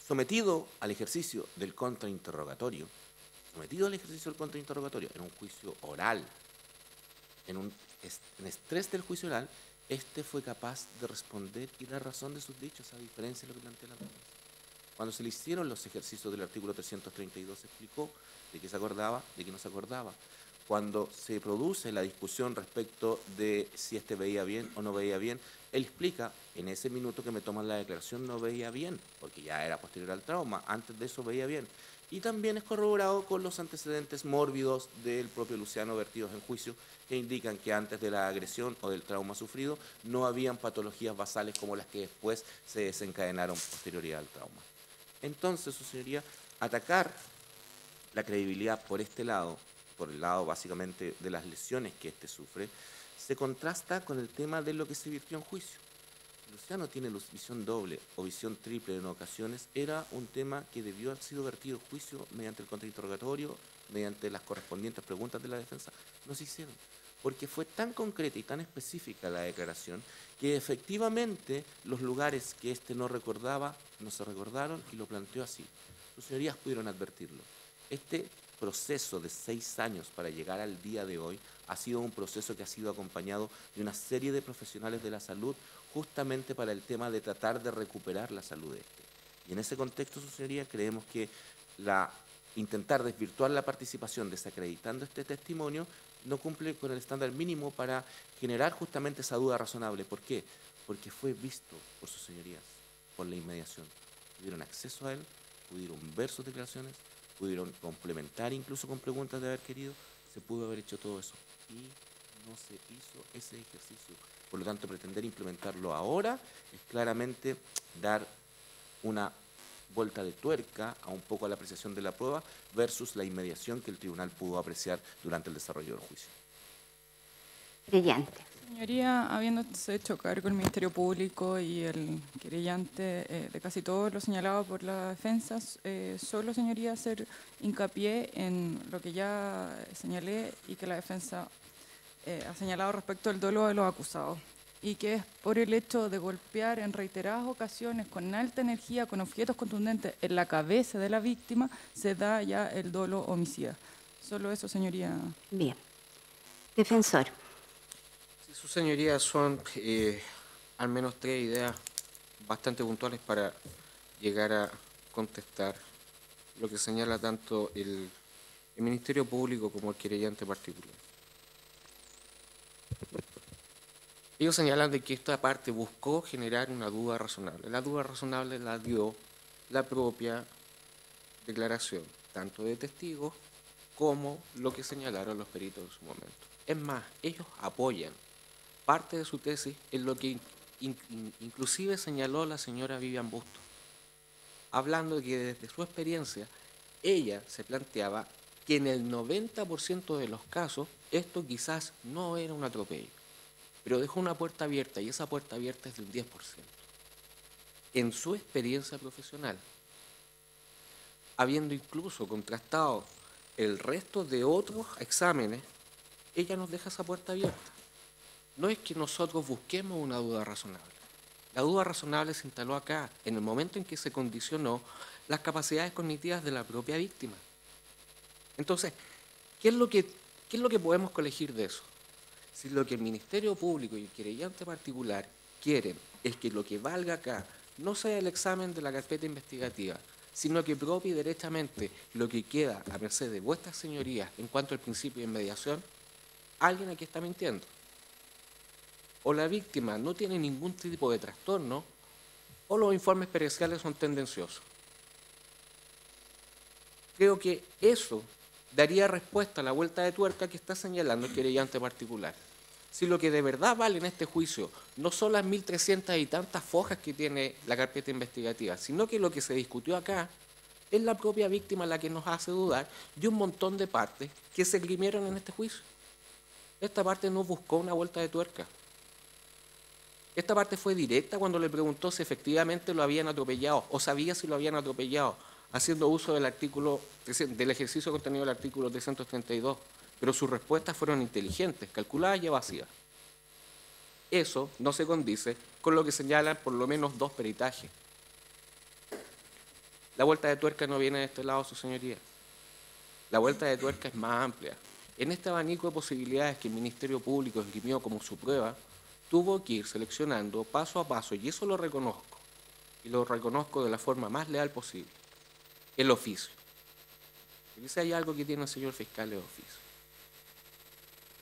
Sometido al ejercicio del contrainterrogatorio, en un juicio oral, en estrés del juicio oral, este fue capaz de responder y dar razón de sus dichos, a diferencia de lo que plantea la defensa. Cuando se le hicieron los ejercicios del artículo 332, se explicó de qué se acordaba, de qué no se acordaba. Cuando se produce la discusión respecto de si veía bien o no veía bien, él explica, en ese minuto que me toman la declaración no veía bien, porque ya era posterior al trauma, antes de eso veía bien. Y también es corroborado con los antecedentes mórbidos del propio Luciano vertidos en juicio, que indican que antes de la agresión o del trauma sufrido no habían patologías basales como las que después se desencadenaron posterioridad al trauma. Entonces, su señoría, atacar la credibilidad por este lado, por el lado básicamente de las lesiones que éste sufre, se contrasta con el tema de lo que se virtió en juicio. Luciano tiene visión doble o visión triple en ocasiones, era un tema que debió haber sido vertido en juicio mediante el contrainterrogatorio, mediante las correspondientes preguntas de la defensa, no se hicieron, porque fue tan concreta y tan específica la declaración que efectivamente los lugares que éste no recordaba, no se recordaron y lo planteó así. Sus señorías pudieron advertirlo. Este proceso de 6 años para llegar al día de hoy ha sido un proceso que ha sido acompañado de una serie de profesionales de la salud justamente para el tema de tratar de recuperar la salud de este. Y en ese contexto, su señoría, creemos que intentar desvirtuar la participación desacreditando este testimonio no cumple con el estándar mínimo para generar justamente esa duda razonable. ¿Por qué? Porque fue visto por sus señorías, por la inmediación. Tuvieron acceso a él, pudieron ver sus declaraciones, pudieron complementar incluso con preguntas de haber querido, se pudo haber hecho todo eso y no se hizo ese ejercicio. Por lo tanto, pretender implementarlo ahora es claramente dar una vuelta de tuerca a un poco a la apreciación de la prueba versus la inmediación que el tribunal pudo apreciar durante el desarrollo del juicio. Querellante. Señoría, habiéndose hecho cargo el Ministerio Público y el querellante de casi todo lo señalado por la defensa, solo, señoría, hacer hincapié en lo que ya señalé y que la defensa ha señalado respecto al dolo de los acusados, y que es por el hecho de golpear en reiteradas ocasiones con alta energía, con objetos contundentes en la cabeza de la víctima, se da ya el dolo homicida. Solo eso, señoría. Bien. Defensor. Sus señorías son al menos 3 ideas bastante puntuales para llegar a contestar lo que señala tanto el Ministerio Público como el querellante particular. Ellos señalan de que esta parte buscó generar una duda razonable. La duda razonable la dio la propia declaración, tanto de testigos como lo que señalaron los peritos en su momento. Es más, ellos apoyan parte de su tesis en lo que Inclusive señaló la señora Vivian Bustos, hablando de que desde su experiencia ella se planteaba que en el 90% de los casos esto quizás no era un atropello, pero dejó una puerta abierta y esa puerta abierta es de un 10%. En su experiencia profesional, habiendo incluso contrastado el resto de otros exámenes, ella nos deja esa puerta abierta. No es que nosotros busquemos una duda razonable. La duda razonable se instaló acá, en el momento en que se condicionó las capacidades cognitivas de la propia víctima. Entonces, ¿qué es lo que podemos colegir de eso? Si lo que el Ministerio Público y el querellante particular quieren es que lo que valga acá no sea el examen de la carpeta investigativa, sino que propio y derechamente lo que queda a merced de vuestras señorías en cuanto al principio de inmediación, alguien aquí está mintiendo. O la víctima no tiene ningún tipo de trastorno, o los informes periciales son tendenciosos. Creo que eso daría respuesta a la vuelta de tuerca que está señalando el querellante particular. Si lo que de verdad vale en este juicio no son las 1.300 y tantas fojas que tiene la carpeta investigativa, sino que lo que se discutió acá es la propia víctima la que nos hace dudar de un montón de partes que se grimieron en este juicio. Esta parte no buscó una vuelta de tuerca. Esta parte fue directa cuando le preguntó si efectivamente lo habían atropellado o sabía si lo habían atropellado, haciendo uso del ejercicio contenido del artículo 332, pero sus respuestas fueron inteligentes, calculadas y evasivas. Eso no se condice con lo que señalan por lo menos 2 peritajes. La vuelta de tuerca no viene de este lado, su señoría. La vuelta de tuerca es más amplia. En este abanico de posibilidades que el Ministerio Público esgrimió como su prueba, tuvo que ir seleccionando paso a paso, y eso lo reconozco, y lo reconozco de la forma más leal posible, el oficio. Y si hay algo que tiene el señor fiscal es oficio.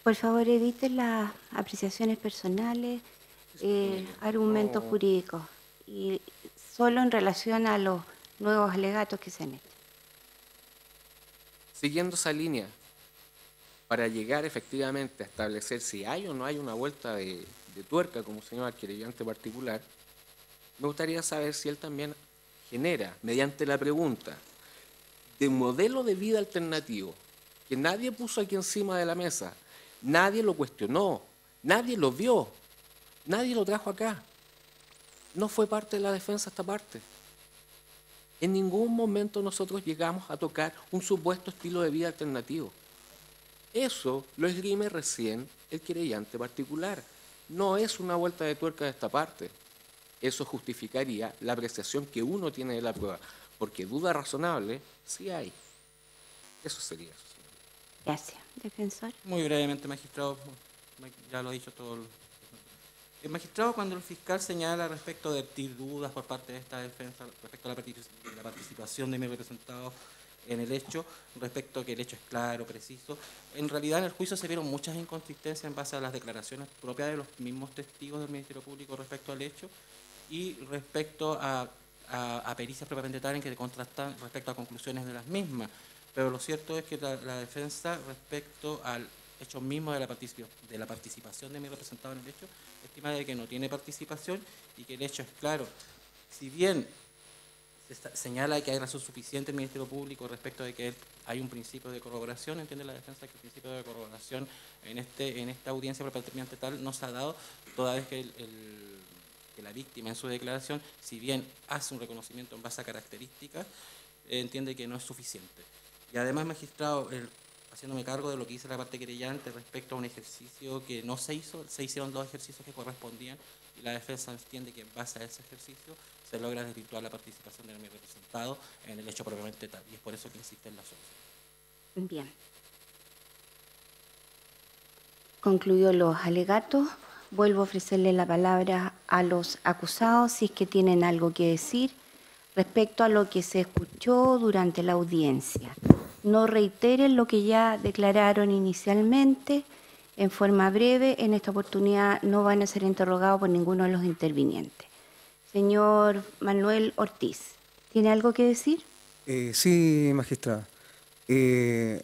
Por favor, evite las apreciaciones personales, argumentos jurídicos, y solo en relación a los nuevos alegatos que se han hecho. Siguiendo esa línea, para llegar efectivamente a establecer si hay o no hay una vuelta de tuerca, como señala el querellante particular, me gustaría saber si él también genera, mediante la pregunta de un modelo de vida alternativo, que nadie puso aquí encima de la mesa, nadie lo cuestionó, nadie lo vio, nadie lo trajo acá. No fue parte de la defensa esta parte. En ningún momento nosotros llegamos a tocar un supuesto estilo de vida alternativo. Eso lo esgrime recién el querellante particular. No es una vuelta de tuerca de esta parte. Eso justificaría la apreciación que uno tiene de la prueba, porque duda razonable sí hay. Eso sería eso. Gracias. Defensor. Muy brevemente, magistrado, ya lo ha dicho todo. El magistrado, cuando el fiscal señala respecto de dudas por parte de esta defensa, respecto a la participación de mi representado en el hecho, respecto a que el hecho es claro, preciso, en realidad en el juicio se vieron muchas inconsistencias en base a las declaraciones propias de los mismos testigos del Ministerio Público respecto al hecho y respecto a pericias propiamente tales que contrastan respecto a conclusiones de las mismas. Pero lo cierto es que la defensa respecto al hecho mismo de la participación de mi representado en el hecho, estima de que no tiene participación y que el hecho es claro. Si bien se señala que hay razón suficiente en el Ministerio Público respecto de que hay un principio de corroboración, entiende la defensa que el principio de corroboración en esta audiencia propiamente tal no se ha dado, toda vez que la víctima en su declaración, si bien hace un reconocimiento en base a características, entiende que no es suficiente. Y además, magistrado, haciéndome cargo de lo que dice la parte querellante respecto a un ejercicio que no se hizo, se hicieron 2 ejercicios que correspondían y la defensa entiende que en base a ese ejercicio se logra desvirtuar la participación de mi representado en el hecho propiamente tal, y es por eso que insiste en la solución. Bien. Concluido los alegatos, vuelvo a ofrecerle la palabra a los acusados si es que tienen algo que decir respecto a lo que se escuchó durante la audiencia. No reiteren lo que ya declararon inicialmente. En forma breve, en esta oportunidad no van a ser interrogados por ninguno de los intervinientes. Señor Manuel Ortiz, ¿tiene algo que decir? Sí, magistrada. Voy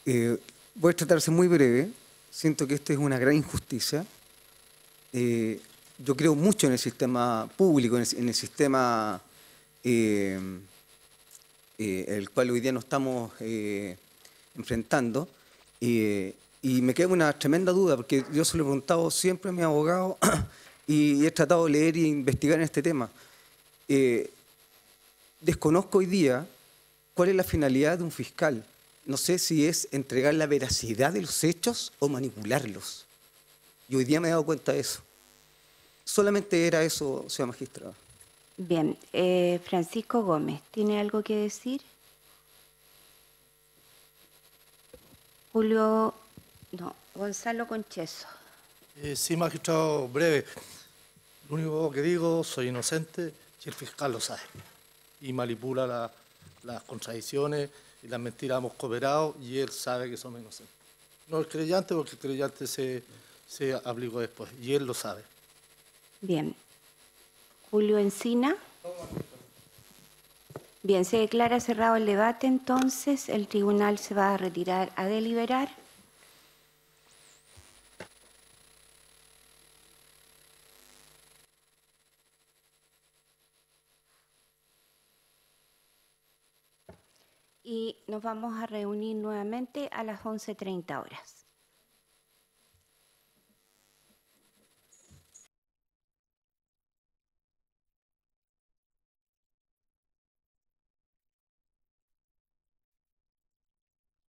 a tratar de ser muy breve. Siento que esto es una gran injusticia. yo creo mucho en el sistema público, en el sistema el cual hoy día nos estamos enfrentando, y me queda una tremenda duda, porque yo se lo he preguntado siempre a mi abogado y he tratado de leer e investigar en este tema. Desconozco hoy día cuál es la finalidad de un fiscal. No sé si es entregar la veracidad de los hechos o manipularlos. Y hoy día me he dado cuenta de eso. Solamente era eso, señor magistrado. Bien, Francisco Gómez, ¿tiene algo que decir? Julio, no, Gonzalo Concheso. Sí, magistrado, breve. Lo único que digo, soy inocente y el fiscal lo sabe. Y manipula las contradicciones y las mentiras hemos cooperado y él sabe que somos inocentes. No el creyente, porque el creyente se aplicó después y él lo sabe. Bien. Julio Encina. Bien, se declara cerrado el debate, entonces el tribunal se va a retirar a deliberar. Y nos vamos a reunir nuevamente a las 11:30 horas.